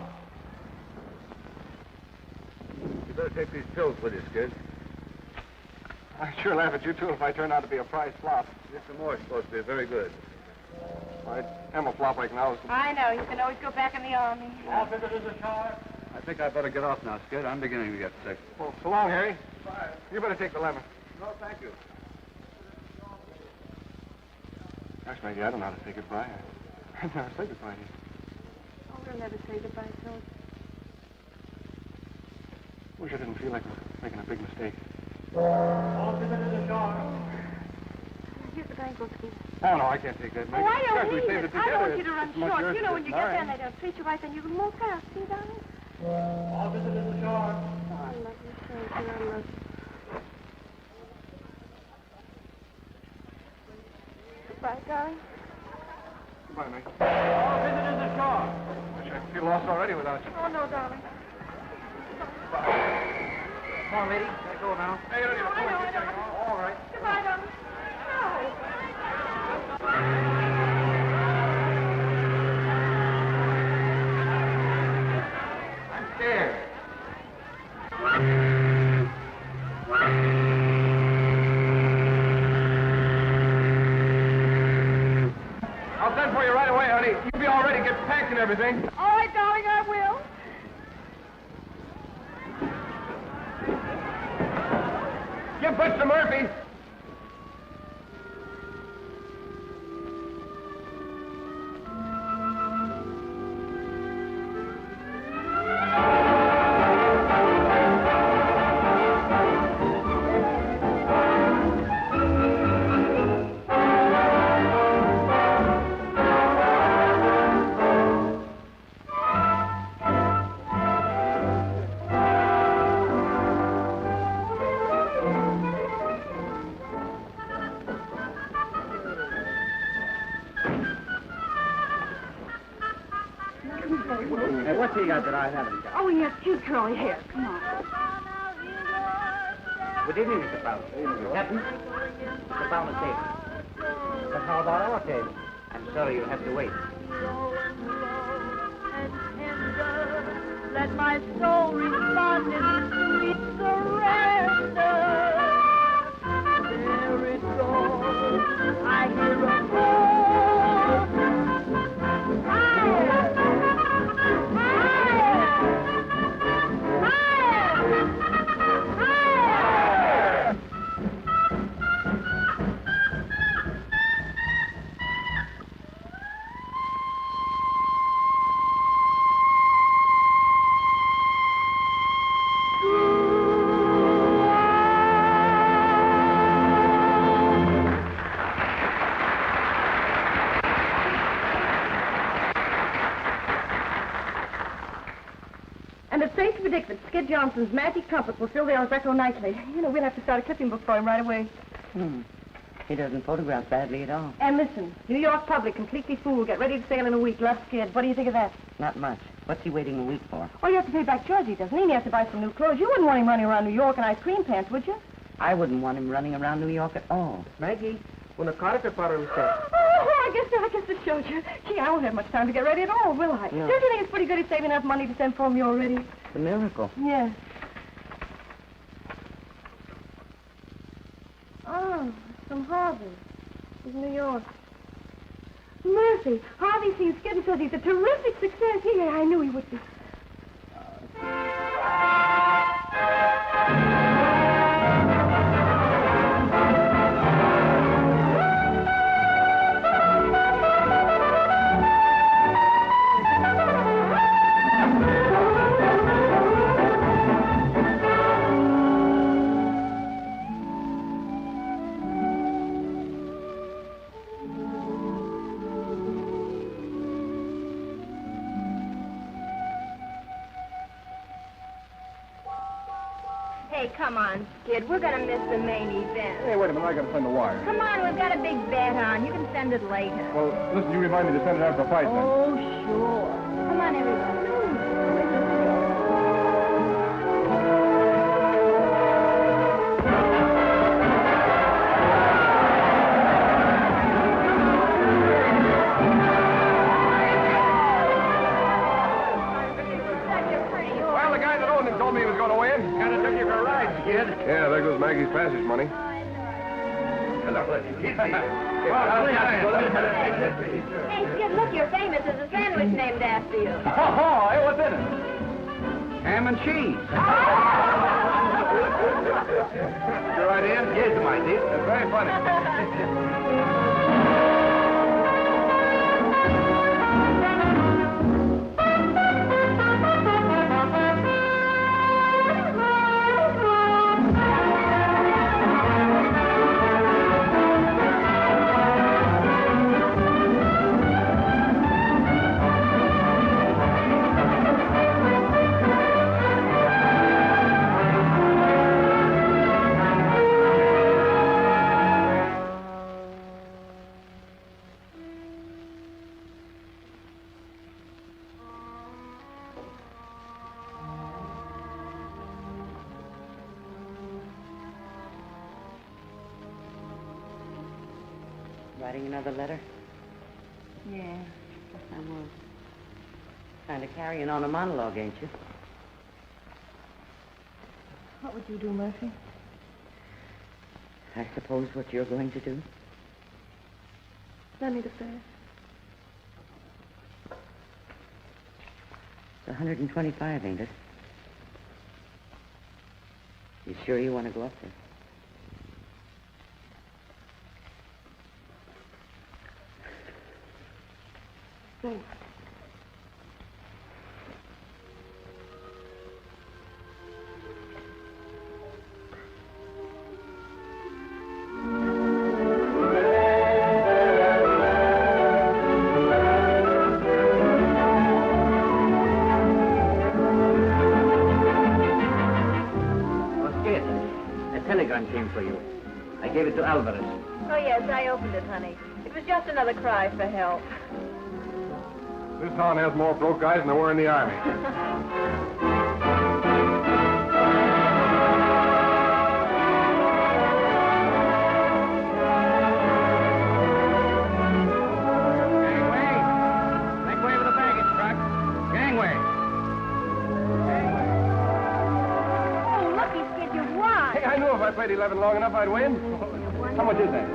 [SPEAKER 9] You better take these pills with you, Skid.
[SPEAKER 4] I'd sure laugh at you, too, if I turned out to be a prize flop.
[SPEAKER 9] Mr. Moore's supposed to be very good.
[SPEAKER 4] I am a flop like now.
[SPEAKER 6] I know. You can always go back in the army.
[SPEAKER 12] All visitors ashore.
[SPEAKER 9] I think I'd better get off now, Skid. I'm beginning to get sick.
[SPEAKER 4] Well, so long, Harry. Bye. You better take the lemon.
[SPEAKER 9] No, thank you.
[SPEAKER 4] Gosh, Maggie, I don't know how to say goodbye. I've never said goodbye to you.
[SPEAKER 6] Oh, we'll never say goodbye, so.
[SPEAKER 4] Wish I didn't feel like we're making a big mistake.
[SPEAKER 12] All visitors ashore.
[SPEAKER 6] Here's the banquet, Skid.
[SPEAKER 4] Oh, no, I can't take that, Maggie.
[SPEAKER 6] Oh, I
[SPEAKER 4] Gosh,
[SPEAKER 6] don't
[SPEAKER 4] we
[SPEAKER 6] need
[SPEAKER 4] saved
[SPEAKER 6] it.
[SPEAKER 4] together.
[SPEAKER 6] I don't want you to run
[SPEAKER 4] It's much
[SPEAKER 6] short.
[SPEAKER 4] yours
[SPEAKER 6] You know,
[SPEAKER 4] to
[SPEAKER 6] when you
[SPEAKER 4] get
[SPEAKER 6] get there
[SPEAKER 4] mine.
[SPEAKER 6] and they don't treat you right, then you can move fast. See, darling?
[SPEAKER 12] All visitors ashore.
[SPEAKER 6] Oh, I love you, thank you. I love you. Goodbye, darling.
[SPEAKER 4] Goodbye, Maggie.
[SPEAKER 12] All visitors ashore.
[SPEAKER 4] Gosh, I feel lost already without you.
[SPEAKER 6] Oh, no, darling.
[SPEAKER 3] Come on, lady. Gotta go now.
[SPEAKER 4] Hey, you don't need to
[SPEAKER 6] I know.
[SPEAKER 4] All right.
[SPEAKER 6] Goodbye, darling. No.
[SPEAKER 4] I'm scared. I'll send for you right away, honey. You be all ready. Get packed and everything.
[SPEAKER 2] All right, darling, I will.
[SPEAKER 4] Give Butch to Murphy.
[SPEAKER 12] Hey, what's he got that I haven't got?
[SPEAKER 2] Oh, he has cute curly hair. Come on.
[SPEAKER 12] Good evening, Mr. Fowler. Captain, Mr. Fowler's table. But how about our table? I'm sorry you'll have to wait.
[SPEAKER 2] Let my soul respond in sweet surrender. There it goes. I hear a call. Higher. Higher. Higher. Higher. And it's safe to predict that Skid Johnson's magic trumpet will fill the El Greco nicely. You know, we'll have to start a clipping book for him right away.
[SPEAKER 3] He doesn't photograph badly at all.
[SPEAKER 2] And listen, New York public completely fooled. Get ready to sail in a week. Love Skid. What do you think of that?
[SPEAKER 3] Not much. What's he waiting a week for?
[SPEAKER 2] Oh, you have to pay back Georgie, doesn't he? And he has to buy some new clothes. You wouldn't want him running around New York in ice cream pants, would you?
[SPEAKER 3] I wouldn't want him running around New York at all.
[SPEAKER 12] Maggie, una carta para usted.
[SPEAKER 2] Oh, I guess it shows you. Gee, I won't have much time to get ready at all, will I?
[SPEAKER 3] No.
[SPEAKER 2] Don't you think it's pretty good he's saving enough money to send for me already?
[SPEAKER 3] It's a miracle.
[SPEAKER 2] Yes. Oh, from Harvey. He's in New York. Murphy, Harvey sees Skid and says he's a terrific success. Yeah, I knew he would be.
[SPEAKER 10] Hey, come on, Skid. We're gonna miss the main event.
[SPEAKER 4] Hey, wait a minute. I gotta send the wire.
[SPEAKER 10] Come on, we've got a big bet on. You can send it later.
[SPEAKER 4] Well, listen, you remind me to send it after the fight, then.
[SPEAKER 10] Oh, sure. Come on, everybody.
[SPEAKER 4] Well, the guy that owned him told me he was going to win.
[SPEAKER 8] Kind of took you for a ride, Skid.
[SPEAKER 4] Yeah, there goes Maggie's passage money.
[SPEAKER 10] Hey, Skid, look, you're famous. There's a sandwich named after you.
[SPEAKER 12] Oh, hey, what's in it? Ham and cheese.
[SPEAKER 4] Your idea?
[SPEAKER 8] Yes, my dear.
[SPEAKER 4] It's very funny.
[SPEAKER 3] Writing another letter?
[SPEAKER 6] Yeah.
[SPEAKER 3] I was. Kind of carrying on a monologue, ain't you?
[SPEAKER 6] What would you do, Murphy?
[SPEAKER 3] I suppose what you're going to do.
[SPEAKER 6] Send me the fare.
[SPEAKER 3] It's 125, ain't it? You sure you want to go up there?
[SPEAKER 6] Thanks.
[SPEAKER 13] Came for you. I gave it to Alvarez.
[SPEAKER 10] Oh, yes, I opened it, honey. It was just another cry for help.
[SPEAKER 4] This town has more broke guys than there were in the Army.
[SPEAKER 13] Gangway! Make way for the baggage truck. Gangway!
[SPEAKER 10] Oh, lucky kid, you won.
[SPEAKER 4] Hey, I knew if I played 11 long enough, I'd win. How much is that?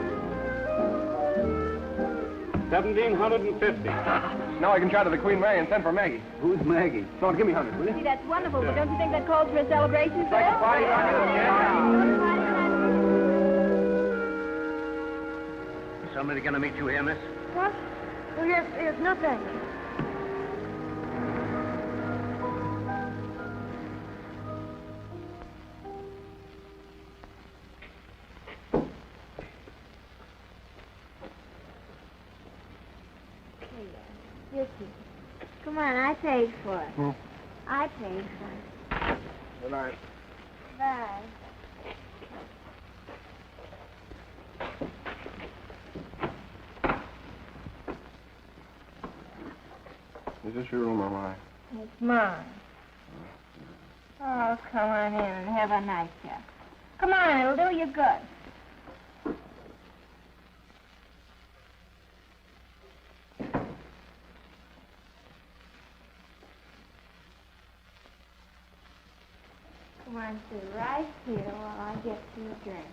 [SPEAKER 9] 1,750.
[SPEAKER 4] Now I can try to the Queen Mary and send for Maggie.
[SPEAKER 9] Who's Maggie?
[SPEAKER 4] Don't give me 100, will you?
[SPEAKER 10] See, that's wonderful, but don't you think that calls for a celebration, Phil?
[SPEAKER 4] Party
[SPEAKER 13] Somebody gonna meet you here, miss?
[SPEAKER 6] What? Oh, yes, no thanks.
[SPEAKER 10] Yes, come on, I paid for it. I paid for it.
[SPEAKER 4] Good night.
[SPEAKER 10] Bye.
[SPEAKER 4] Is this your room or mine?
[SPEAKER 10] It's mine. Oh, come on in and have a nice chat. Come on, it'll do you good. Come on, sit right here while I get you a drink.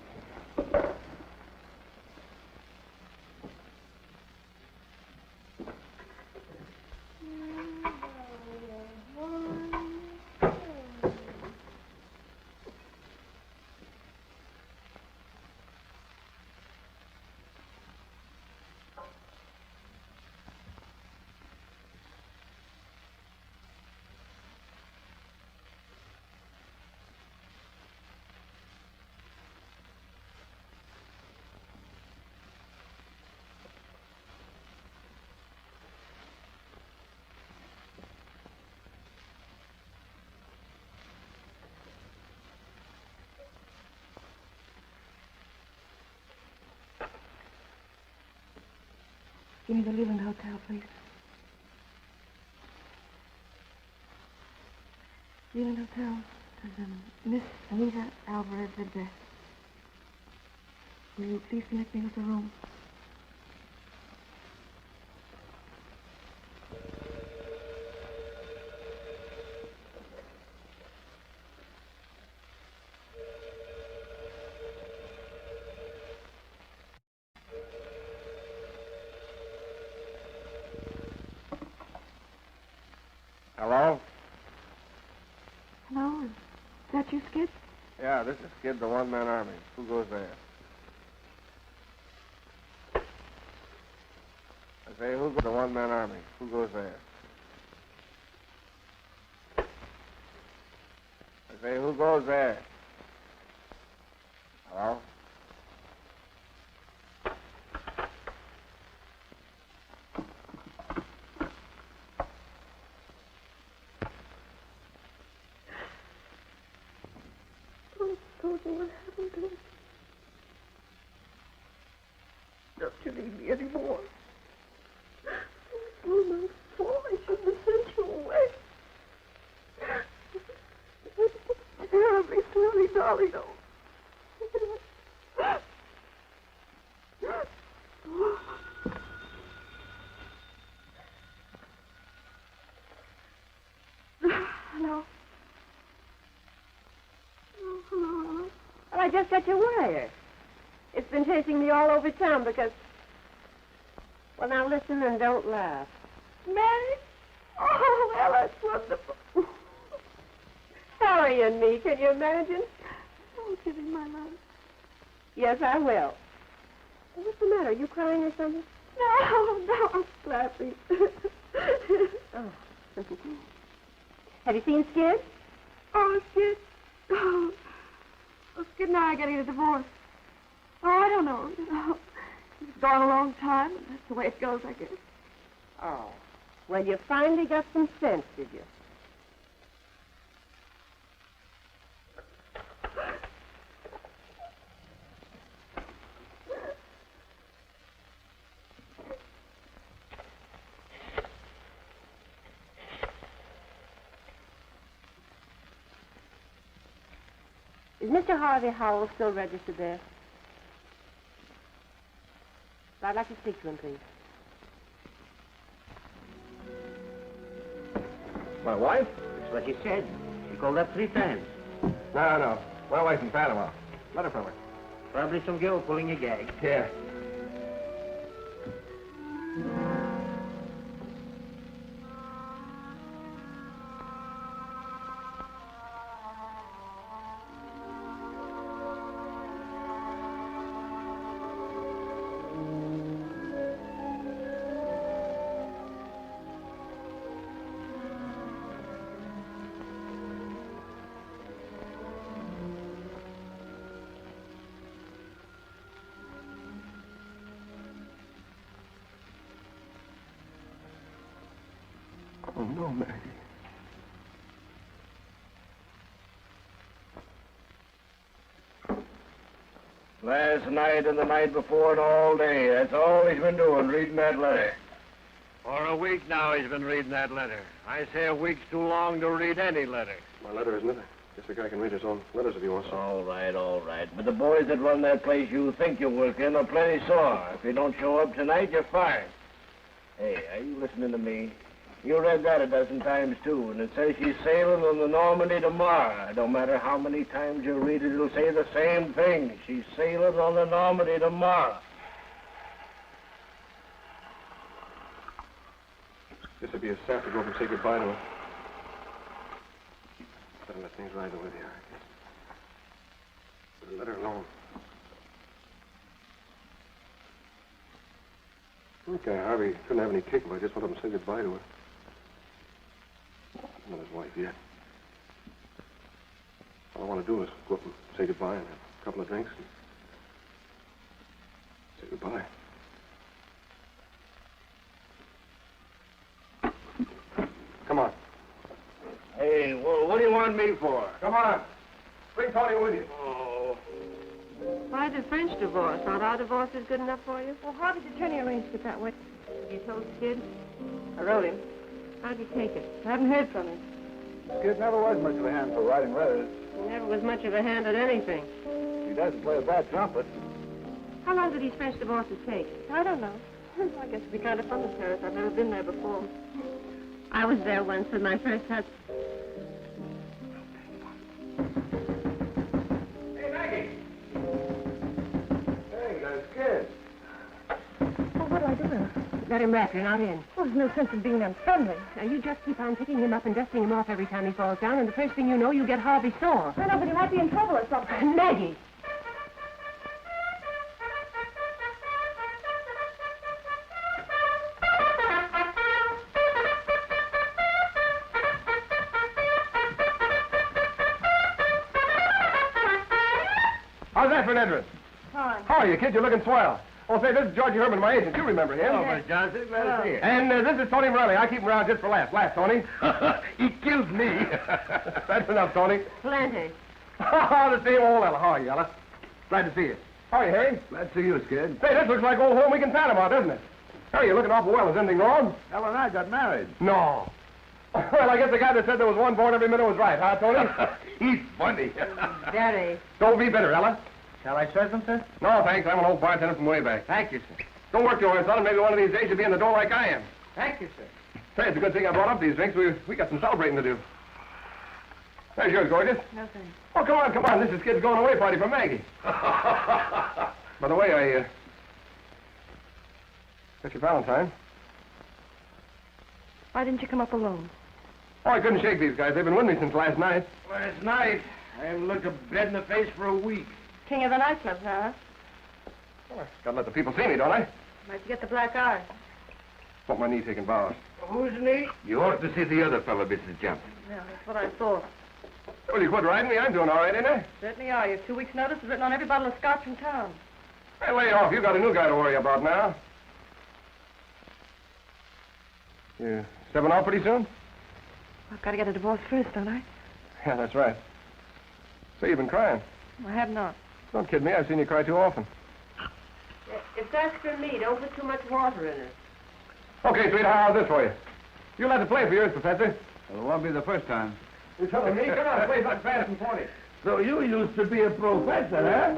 [SPEAKER 6] Give me the Leland Hotel, please. Leland Hotel. There's Miss Anita Alvarez at best. Will you please connect me with the room?
[SPEAKER 4] Hello?
[SPEAKER 6] Hello? Is that you, Skid?
[SPEAKER 4] Yeah, this is Skid, the one-man army. Who goes there? I say, who goes the one-man army? Who goes there? I say, who goes there? Hello?
[SPEAKER 6] What happened to me? Don't you need me anymore. Oh, my fault. I shouldn't have sent you away. It's terribly silly, darling. Oh.
[SPEAKER 11] I just got your wire. It's been chasing me all over town because... Well, now listen and don't laugh.
[SPEAKER 2] Married? Oh, well, that's wonderful.
[SPEAKER 11] Harry and me, can you imagine?
[SPEAKER 2] Oh, give him my love.
[SPEAKER 11] Yes, I will. What's the matter? Are you crying or something?
[SPEAKER 2] No, I'm laughing.
[SPEAKER 11] Oh. Have you seen Skid?
[SPEAKER 2] Oh, Skid. Oh, Skid and I are getting a divorce. Oh, I don't know. It's gone a long time, and that's the way it goes, I guess.
[SPEAKER 11] Oh. Well, you finally got some sense, did you? Is Mr. Harvey Howell still registered there? I'd like to speak to him, please.
[SPEAKER 4] My wife?
[SPEAKER 8] That's what he said. She called up 3 times.
[SPEAKER 4] No. My wife's in Panama. Letter from her.
[SPEAKER 8] Probably some girl pulling a gag.
[SPEAKER 4] Yeah. Oh, no, Maggie.
[SPEAKER 14] Last night and the night before and all day. That's all he's been doing, reading that letter.
[SPEAKER 15] For a week now he's been reading that letter. I say a week's too long to read any letter.
[SPEAKER 4] My letter, isn't it? Guess the guy can read his own letters if he wants to.
[SPEAKER 14] All right. But the boys that run that place you think you work in are plenty sore. If you don't show up tonight, you're fired. Hey, are you listening to me? You read that a dozen times, too, and it says she's sailing on the Normandy tomorrow. No matter how many times you read it, it'll say the same thing. She's sailing on the Normandy tomorrow.
[SPEAKER 4] This would be a sap to go up and say goodbye to her. Better let things ride the way they are, I guess. Better let her alone. Okay, Harvey couldn't have any kick if I just went up and said goodbye to her. Not his wife yet. All I want to do is go up and say goodbye and have a couple of drinks and say goodbye. Come on.
[SPEAKER 14] Hey, well, what do you want me for?
[SPEAKER 4] Come on. Bring Tony with you.
[SPEAKER 14] Oh.
[SPEAKER 11] Why the French divorce? Aren't our divorces good enough for you?
[SPEAKER 6] Well, how did your attorney arrange it that way?
[SPEAKER 11] Have you told Skid?
[SPEAKER 6] I wrote him.
[SPEAKER 11] How'd you take it?
[SPEAKER 6] I haven't heard from him.
[SPEAKER 9] Skid never was much of a hand for writing letters.
[SPEAKER 11] He never was much of a hand at anything.
[SPEAKER 9] He doesn't play a bad trumpet.
[SPEAKER 11] How long do these French divorces take?
[SPEAKER 6] I don't know. I guess it'd be kind of fun to Paris. I've never been there before.
[SPEAKER 11] I was there once with my first husband.
[SPEAKER 4] Hey, Maggie. Hey, that's Skid.
[SPEAKER 6] Well, what do I do now?
[SPEAKER 11] Let him rap. You're not in.
[SPEAKER 6] Well, there's no sense in being unfriendly.
[SPEAKER 11] Now, you just keep on picking him up and dusting him off every time he falls down, and the first thing you know, you get Harvey sore.
[SPEAKER 6] I know, but he might be in trouble or something.
[SPEAKER 11] Maggie!
[SPEAKER 4] How's that for an entrance?
[SPEAKER 6] Hi.
[SPEAKER 4] How are you, kid? You're looking swell. Oh, say, this is Georgie Herman, my agent. You remember him.
[SPEAKER 15] Oh, Miss Johnson, glad to see you.
[SPEAKER 4] And this is Tony Morelli. I keep him around just for laughs. Laugh, Tony.
[SPEAKER 15] He kills me.
[SPEAKER 4] That's enough, Tony.
[SPEAKER 11] Plenty.
[SPEAKER 4] The same old Ella. How are you, Ella? Glad to see you. How are you, Harry?
[SPEAKER 9] Glad to see you, Skid.
[SPEAKER 4] Say, this looks like old home week in Panama, doesn't it? Harry, you're looking awful well. Is anything wrong?
[SPEAKER 9] Ella and I got married.
[SPEAKER 4] No. Well, I guess the guy that said there was one born every minute was right, huh, Tony?
[SPEAKER 15] He's funny.
[SPEAKER 11] Very.
[SPEAKER 4] Don't be bitter, Ella.
[SPEAKER 15] Shall I serve them, sir?
[SPEAKER 4] No, thanks. I'm an old bartender from way back.
[SPEAKER 15] Thank you, sir.
[SPEAKER 4] Don't work too hard, son. Maybe one of these days you'll be in the door like I am.
[SPEAKER 15] Thank you, sir.
[SPEAKER 4] Say, it's a good thing I brought up these drinks. We got some celebrating to do. There's yours, gorgeous.
[SPEAKER 6] No, thanks.
[SPEAKER 4] Oh, come on. This is kid's going away party for Maggie. By the way, I got your Valentine.
[SPEAKER 6] Why didn't you come up alone?
[SPEAKER 4] Oh, I couldn't shake these guys. They've been with me since last night.
[SPEAKER 15] Last night, I haven't looked a bed in the face for a week.
[SPEAKER 6] King of the nightclubs, huh?
[SPEAKER 4] Oh, gotta let the people see me, don't I?
[SPEAKER 6] Where'd you get the black eye?
[SPEAKER 4] Want my knee taken vows.
[SPEAKER 15] Who's knee?
[SPEAKER 8] You ought to see the other fellow, Mrs. Johnson.
[SPEAKER 6] Yeah, that's what I thought.
[SPEAKER 4] Well, you quit riding me. I'm doing all right, ain't I?
[SPEAKER 6] Certainly are. Your 2 weeks' notice is written on every bottle of scotch in town.
[SPEAKER 4] Hey, lay off. You got a new guy to worry about now. You stepping off pretty soon?
[SPEAKER 6] I've got to get a divorce first, don't I?
[SPEAKER 4] Yeah, that's right. Say, you've been crying.
[SPEAKER 6] I have not.
[SPEAKER 4] Don't kid me. I've seen you cry too often.
[SPEAKER 11] If that's for me, don't put too much water in it.
[SPEAKER 4] Okay, sweetheart, how's this for you? You'll have to play for yours, Professor.
[SPEAKER 9] It won't be the first time.
[SPEAKER 4] You're telling me? Come on, play something fast and 40.
[SPEAKER 14] So you used to be a professor, huh?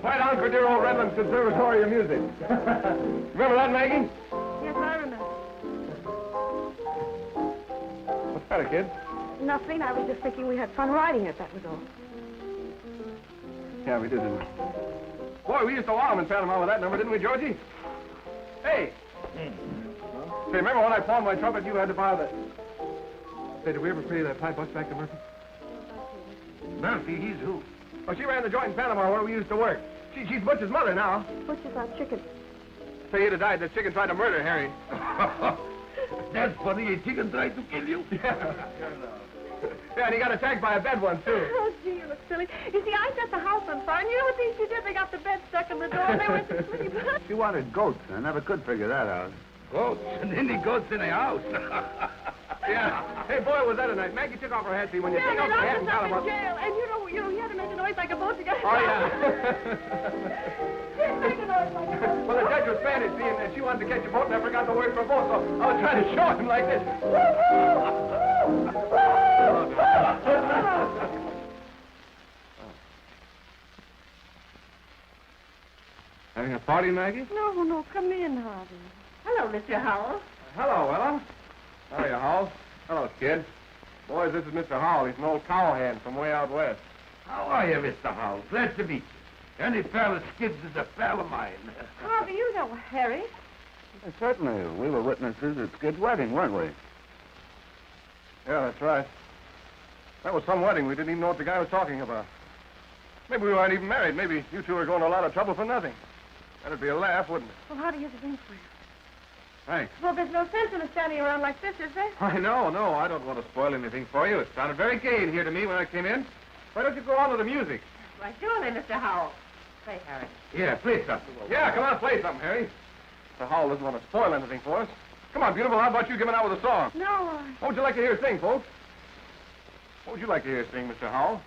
[SPEAKER 4] Right on for dear old Redlands Conservatory of Music. Remember that, Maggie?
[SPEAKER 6] Yes, I remember.
[SPEAKER 4] What's the matter, kid?
[SPEAKER 6] Nothing. I was just thinking we had fun riding it, that was all.
[SPEAKER 4] Yeah, we did, didn't we? Boy, we used to wow 'em in Panama with that number, didn't we, Georgie? Hey! Say, remember when I pawned my trumpet, you had to buy the... Say, did we ever pay that $5 back to Murphy?
[SPEAKER 8] Murphy, he's who?
[SPEAKER 4] Oh, she ran the joint in Panama where we used to work. She's Butch's mother now.
[SPEAKER 6] Butcher's our chicken.
[SPEAKER 4] Say, he'd have died. The chicken tried to murder Harry.
[SPEAKER 8] That's funny. A chicken tried to kill you?
[SPEAKER 4] Yeah, and he got attacked by a bed once, too.
[SPEAKER 6] Oh, gee, you look silly. You see, I set the house on fire, and you know what these two did? They got the bed stuck in the door, and they went to sleep.
[SPEAKER 9] She wanted goats. I never could figure that out.
[SPEAKER 8] Goats? And any goats in a house?
[SPEAKER 4] Yeah. Hey, boy, was that a night. Maggie took off her hat, see, when you
[SPEAKER 6] Yeah,
[SPEAKER 4] take
[SPEAKER 6] they
[SPEAKER 4] off your hat
[SPEAKER 6] locked
[SPEAKER 4] and
[SPEAKER 6] us
[SPEAKER 4] tell
[SPEAKER 6] up
[SPEAKER 4] them
[SPEAKER 6] in jail, and you had to make a noise like a boat to get us
[SPEAKER 4] Oh,
[SPEAKER 6] out.
[SPEAKER 4] yeah.
[SPEAKER 6] Make a noise like a boat.
[SPEAKER 4] Well, the judge was Spanish, see, and she wanted to catch a boat, and I forgot the word for boat, so I was trying to show him like this. Having a party, Maggie?
[SPEAKER 6] No, come in, Harvey.
[SPEAKER 11] Hello, Mr. Howell.
[SPEAKER 4] Hello, Ella. How are you, Howell? Hello, kid. Boys, this is Mr. Howell. He's an old cowhand from way out west.
[SPEAKER 8] How are you, Mr. Howell? Glad to meet you. Any fella skids is a pal of mine.
[SPEAKER 6] Harvey, you know Harry.
[SPEAKER 9] Certainly. We were witnesses at Skid's wedding, weren't we?
[SPEAKER 4] Yeah, that's right. That was some wedding. We didn't even know what the guy was talking about. Maybe we weren't even married. Maybe you two were going to a lot of trouble for nothing. That'd be a laugh, wouldn't it?
[SPEAKER 6] Well, how do you drink for you?
[SPEAKER 4] Thanks.
[SPEAKER 6] Well, there's no sense in us standing around like this, is there?
[SPEAKER 4] I know. I don't want to spoil anything for you. It sounded very gay in here to me when I came in. Why don't you go on with the music?
[SPEAKER 11] Why, surely, Mr. Howell. Say, Harry.
[SPEAKER 8] Yeah, play something.
[SPEAKER 4] Yeah, come on, play something, Harry. Mr. Howell doesn't want to spoil anything for us. Come on, beautiful, how about you giving out with a song?
[SPEAKER 6] No,
[SPEAKER 4] What would you like to hear us sing, folks? What would you like to hear us sing, Mr. Howell?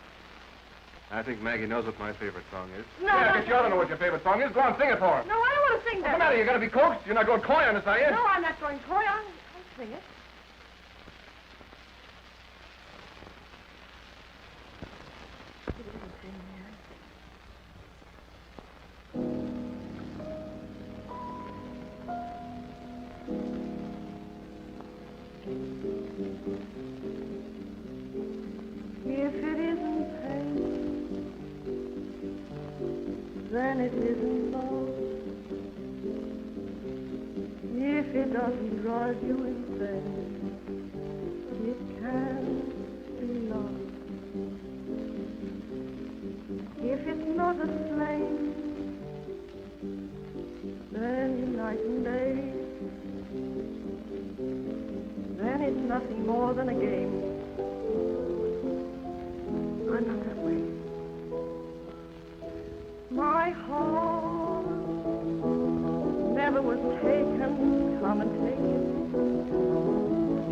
[SPEAKER 4] I think Maggie knows what my favorite song is.
[SPEAKER 6] No,
[SPEAKER 4] Yeah, I
[SPEAKER 6] no.
[SPEAKER 4] guess you ought to know what your favorite song is. Go on, sing it for her.
[SPEAKER 6] No, I don't want to sing
[SPEAKER 4] What's
[SPEAKER 6] that.
[SPEAKER 4] the matter? You got to be coaxed? You're not going coy on us, are you?
[SPEAKER 6] No, I'm not going coy. I'll sing it. If it isn't pain, then it isn't love. If it doesn't drive you insane, it can't be love. If it's not a flame, then you're night and day. Then it's nothing more than a game. I'm not that way. My heart never was taken. Come and take it.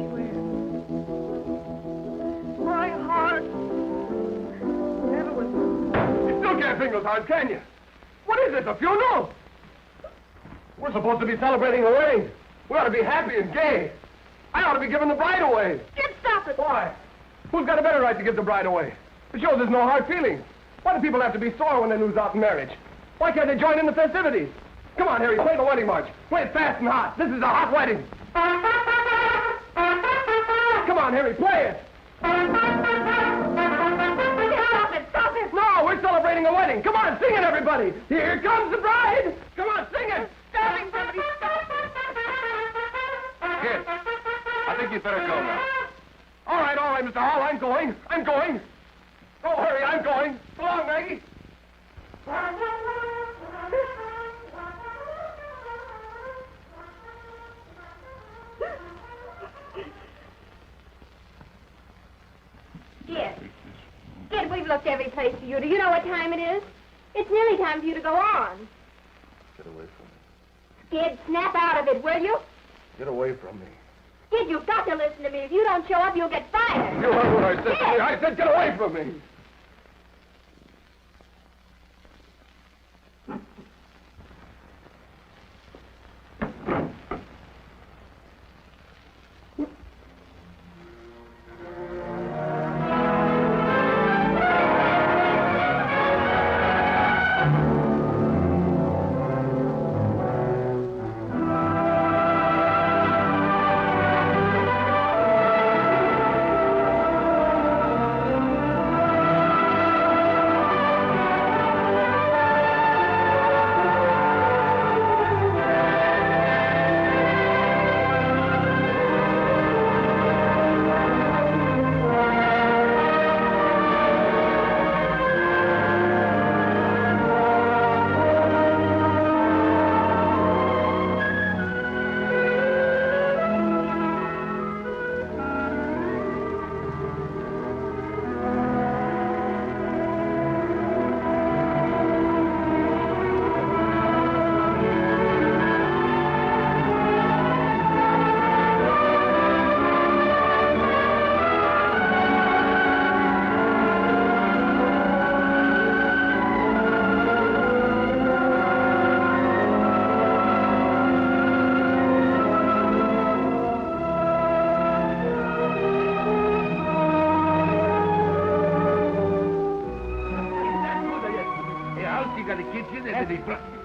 [SPEAKER 6] Swear. My heart never was.
[SPEAKER 4] You still can't sing those hard, can you? What is this, a funeral? We're supposed to be celebrating a wedding. We ought to be happy and gay. I ought to be giving the bride away.
[SPEAKER 6] Kid, stop it.
[SPEAKER 4] Why? Who's got a better right to give the bride away? It shows there's no hard feelings. Why do people have to be sore when they lose out in marriage? Why can't they join in the festivities? Come on, Harry, play the wedding march. Play it fast and hot. This is a hot wedding. Come on, Harry, play it.
[SPEAKER 2] Stop it! Stop it!
[SPEAKER 4] No, we're celebrating a wedding. Come on, sing it, everybody. Here comes the bride. Come on, sing it.
[SPEAKER 2] Stop it! Somebody stop
[SPEAKER 4] Kid, I think you'd better go now. All right, Mr. Hall, I'm going. Don't hurry, I'm going. So long, Maggie.
[SPEAKER 10] Skid, we've looked every place for you. Do you know what time it is? It's nearly time for you to go on.
[SPEAKER 4] Get away from me.
[SPEAKER 10] Skid, snap out of it, will you?
[SPEAKER 4] Get away from me.
[SPEAKER 10] Skid, you've got to listen to me. If you don't show up, you'll get fired.
[SPEAKER 4] You heard what I said to you. I said get away from me.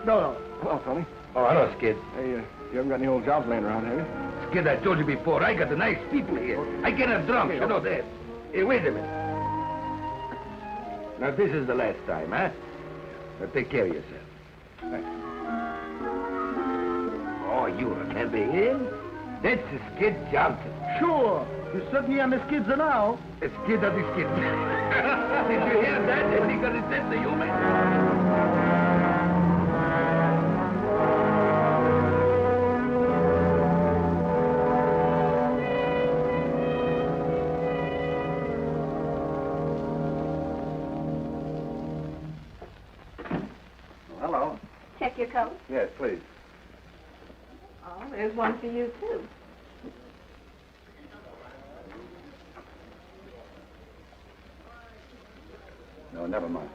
[SPEAKER 4] No. Hello, Tony.
[SPEAKER 5] Oh, hello, Skid.
[SPEAKER 4] Hey, you haven't got any old jobs laying around, have you?
[SPEAKER 5] Skid, I told you before, I got the nice people here. I get them drunk, you know that. Hey, wait a minute. Now, this is the last time, huh? Now, take care of yourself. Thanks. Oh, you remember him? That's the Skid Johnson.
[SPEAKER 12] Sure. You certainly are the Skids now.
[SPEAKER 5] The Skid of the Skid. Did you hear that? He got his sense of humor.
[SPEAKER 9] Hello.
[SPEAKER 10] Check your coat.
[SPEAKER 9] Yes, please.
[SPEAKER 10] Oh, there's one for you, too.
[SPEAKER 9] No, never mind.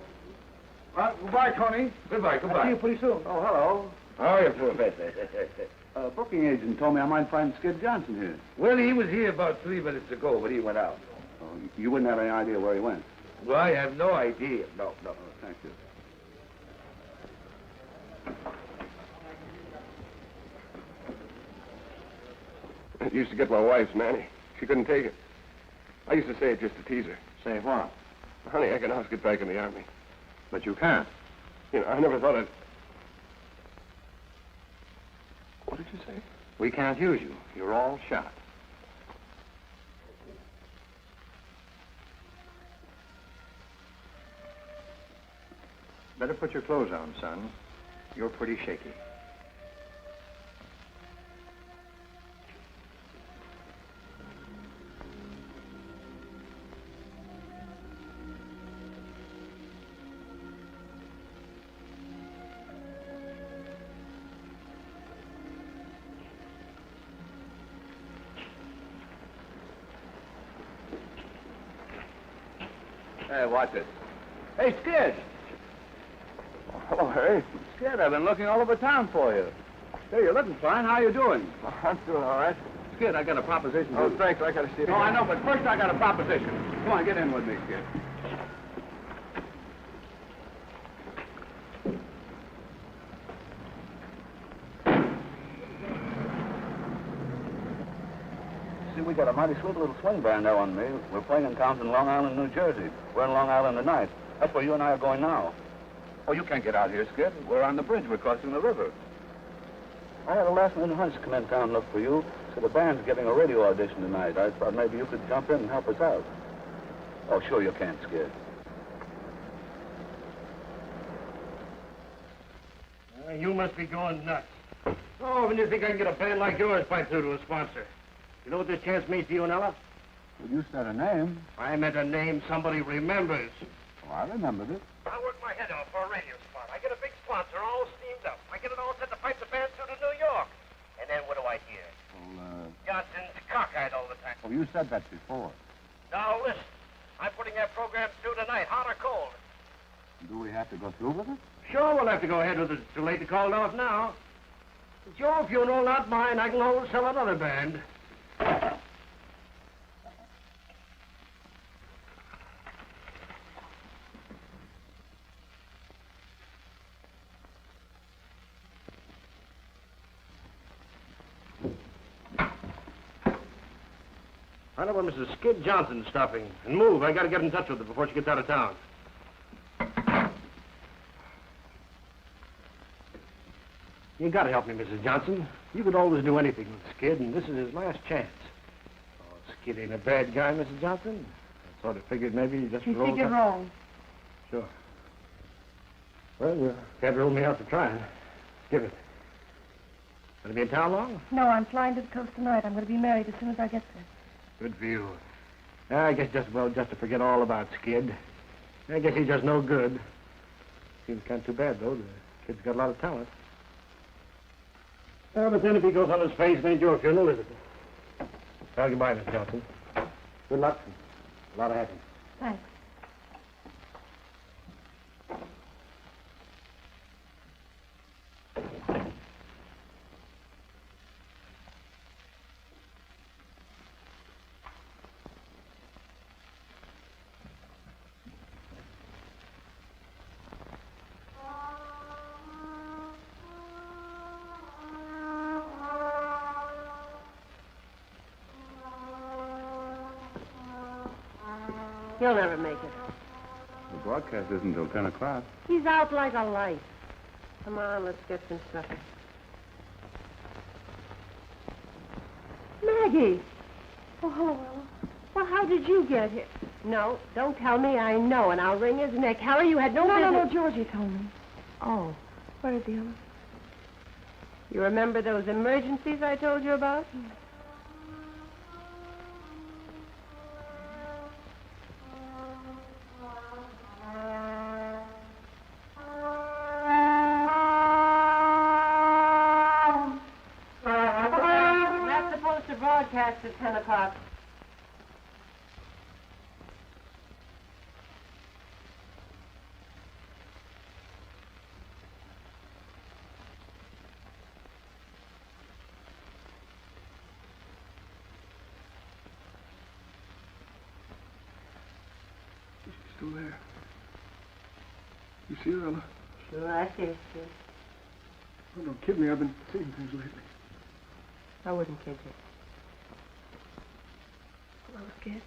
[SPEAKER 12] Goodbye, Tony.
[SPEAKER 5] Goodbye.
[SPEAKER 12] I'll see you pretty soon.
[SPEAKER 9] Oh, hello.
[SPEAKER 5] How are you, Professor?
[SPEAKER 9] Booking agent told me I might find Skid Johnson here.
[SPEAKER 5] Well, he was here about 3 minutes ago, but he went out.
[SPEAKER 9] Oh, you wouldn't have any idea where he went?
[SPEAKER 5] Well, I have no idea. No.
[SPEAKER 9] Oh, thank you.
[SPEAKER 4] It used to get my wife's nanny. She couldn't take it. I used to say it just to tease her.
[SPEAKER 9] Say what?
[SPEAKER 4] Honey, I can always get back in the army.
[SPEAKER 9] But you can't.
[SPEAKER 4] You know, I never thought I'd... What did you say?
[SPEAKER 9] We can't use you. You're all shot. Better put your clothes on, son. You're pretty shaky. Hey, watch it. Hey, Skid!
[SPEAKER 4] Hello, Harry.
[SPEAKER 9] Skid, I've been looking all over town for you. Hey, you're looking fine. How you doing?
[SPEAKER 4] I'm doing all right.
[SPEAKER 9] Skid, I got a proposition.
[SPEAKER 4] Oh, thanks. I got to see it.
[SPEAKER 9] No, I know, but first I got a proposition. Come on, get in with me, Skid. See, we got a mighty sweet little swing band there on me. We're playing in towns in Long Island, New Jersey. We're in Long Island tonight. That's where you and I are going now. Oh, you can't get out here, Skid. We're on the bridge. We're crossing the river. I had a last-minute hunch to come in town and look for you. So the band's giving a radio audition tonight. I thought maybe you could jump in and help us out. Oh, sure you can, Skid.
[SPEAKER 15] You must be going nuts. Oh, when do you think I can get a band like yours piped through to a sponsor? You know what this chance means to you and Ella?
[SPEAKER 9] Well, you said a name.
[SPEAKER 15] I meant a name somebody remembers.
[SPEAKER 9] Oh, I remembered it.
[SPEAKER 15] I work my head off for a radio spot. I get a big sponsor all steamed up. I get it all set to pipe the band through to New York. And then what do I hear?
[SPEAKER 9] Well,
[SPEAKER 15] Johnson's cockeyed all the time.
[SPEAKER 9] Oh, you said that before.
[SPEAKER 15] Now, listen. I'm putting that program through tonight, hot or cold.
[SPEAKER 9] Do we have to go through with it?
[SPEAKER 15] Sure, we'll have to go ahead with it. It's too late to call it off now. It's your funeral, not mine. I can always sell another band. I know where Mrs. Skid Johnson's stopping. And move. I gotta get in touch with her before she gets out of town. You gotta help me, Mrs. Johnson. You could always do anything with Skid, and this is his last chance. Oh, Skid ain't a bad guy, Mrs. Johnson. I sort of figured maybe he just
[SPEAKER 6] You
[SPEAKER 15] rolled
[SPEAKER 6] figured
[SPEAKER 15] up.
[SPEAKER 6] wrong.
[SPEAKER 15] Sure. Well, you can't rule me out for trying. Give it. Gonna be in town long?
[SPEAKER 6] No, I'm flying to the coast tonight. I'm going to be married as soon as I get there.
[SPEAKER 15] Good for you. I guess just to forget all about Skid. I guess he's just no good. Seems kind of too bad, though. The kid's got a lot of talent. But then if he goes on his face, it ain't your funeral, is it? Well, goodbye, Miss Johnson. Good luck and a lot of happiness.
[SPEAKER 6] Thanks.
[SPEAKER 11] He'll never make it.
[SPEAKER 9] The broadcast isn't until 10 o'clock.
[SPEAKER 11] He's out like a light. Come on, let's get some supper. Maggie!
[SPEAKER 6] Oh, hello, Ella.
[SPEAKER 11] Well, how did you get here? No, don't tell me. I know, and I'll wring his neck. Harry, you had no business...
[SPEAKER 6] No, Georgie told me.
[SPEAKER 11] Oh.
[SPEAKER 6] Where is he, Ella?
[SPEAKER 11] You remember those emergencies I told you about? That's supposed to broadcast at 10 o'clock.
[SPEAKER 4] Still there. You see her, Ella?
[SPEAKER 11] Sure, I see it, too.
[SPEAKER 4] Oh, don't kid me. I've been seeing things lately.
[SPEAKER 11] I wouldn't kid you.
[SPEAKER 6] Hello, Skid.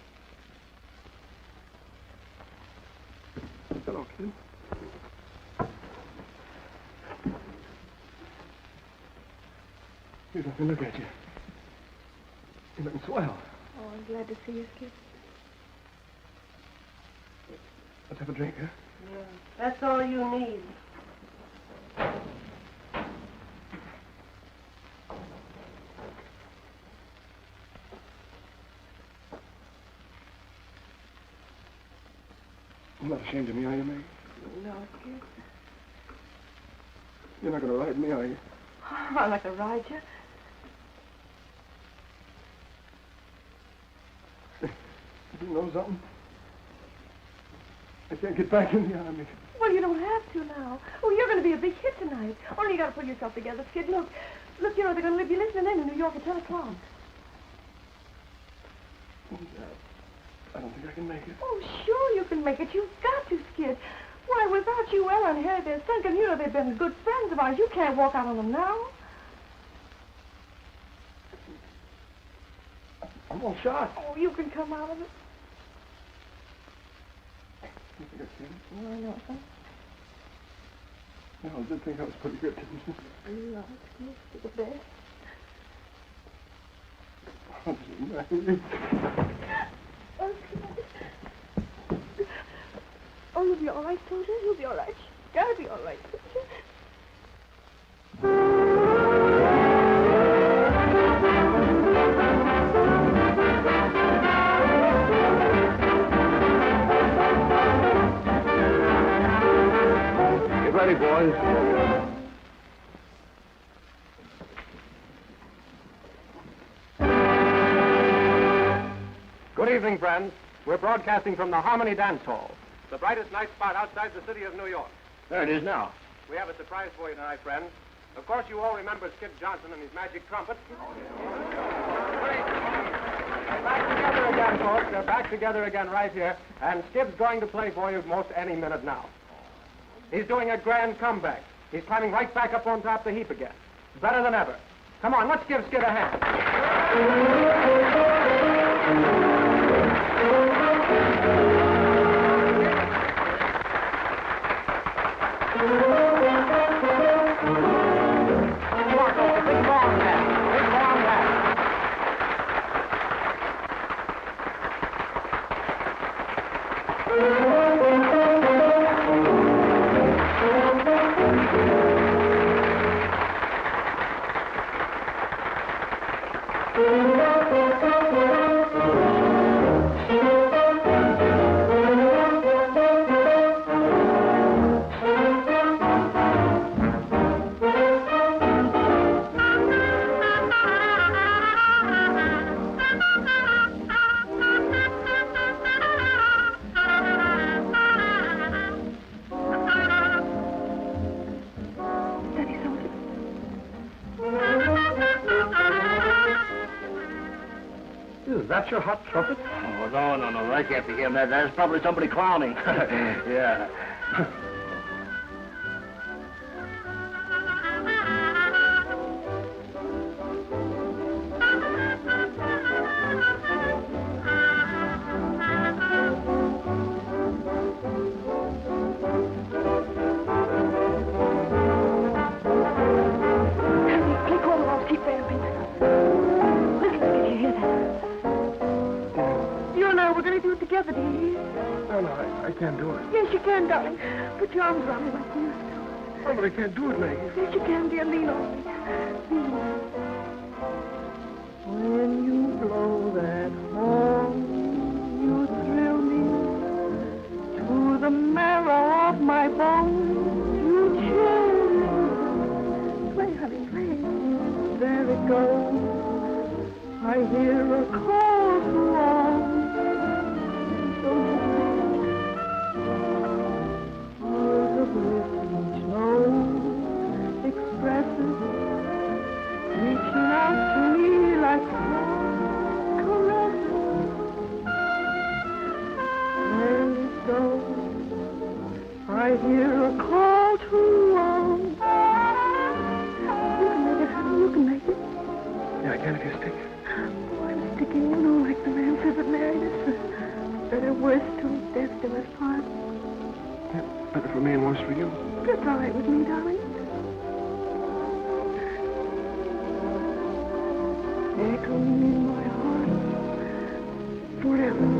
[SPEAKER 4] Hello, kid. Here's let me look at you. You're looking swell.
[SPEAKER 6] Oh, I'm glad to see you, Skid.
[SPEAKER 4] Let's have a drink, huh?
[SPEAKER 11] Yeah, that's all you need.
[SPEAKER 4] You're not ashamed of me, are you, Meg?
[SPEAKER 6] No, Skid.
[SPEAKER 4] You're not going to ride me, are you?
[SPEAKER 6] Oh, I'm not going to ride you.
[SPEAKER 4] You know something? I can't get back in the army.
[SPEAKER 6] Well, you don't have to now. Oh, you're going to be a big hit tonight. Only you got to pull yourself together, Skid. Look, you know, they're going to be listening in New York at 10 o'clock.
[SPEAKER 4] I don't think I can make it.
[SPEAKER 6] Oh, sure you can make it. You've got to, Skid. Why, without you, Ella and Harry, they're sunken. You know, they've been good friends of ours. You can't walk out on them now.
[SPEAKER 4] I'm all shot.
[SPEAKER 6] Oh, you can come out of it.
[SPEAKER 4] You think I can?
[SPEAKER 6] Oh, I know, son.
[SPEAKER 4] No, I did think I was pretty good, didn't you?
[SPEAKER 6] No, it's the best. Oh, you'll be all right, Soldier. You'll be all right. You gotta be all right, Soldier.
[SPEAKER 4] Get ready, boys. Good evening, friends. We're broadcasting from the Harmony Dance Hall, the brightest night spot outside the city of New York.
[SPEAKER 15] There it is now.
[SPEAKER 4] We have a surprise for you tonight, friends. Of course, you all remember Skip Johnson and his magic trumpet. They're back together again, folks. They're back together again right here. And Skip's going to play for you most any minute now. He's doing a grand comeback. He's climbing right back up on top of the heap again. Better than ever. Come on, let's give Skip a hand.
[SPEAKER 15] Is that your hot trumpet?
[SPEAKER 14] Oh, no. That can't be him. That's probably somebody clowning. Yeah.
[SPEAKER 6] Take hold of those keep vamping. Listen, did you hear that? You and I, we're going to do it together, do you hear?
[SPEAKER 4] No, I can't do it.
[SPEAKER 6] Yes, you can, darling. Put your arms around me like you used to.
[SPEAKER 4] Oh, but I can't do it, Maggie.
[SPEAKER 6] Yes, you can, dear. Lean on me. Lean on me. When you blow that horn, you thrill me to the marrow of my bones. You chill me. Play, honey, play. There it goes. I hear a call to arms. Don't you see? The bliss each note expresses, reaching out to me like soft caresses. There it goes. I hear a call to arms. You can make it, honey. You can make it.
[SPEAKER 4] Yeah, I can if you stick.
[SPEAKER 6] Oh, I'm sticking, you know, like the man says that married us. Better, worse till death do us part.
[SPEAKER 4] Yeah, better for me and worse for you.
[SPEAKER 6] That's all right with me, darling. Echoing in my heart forever.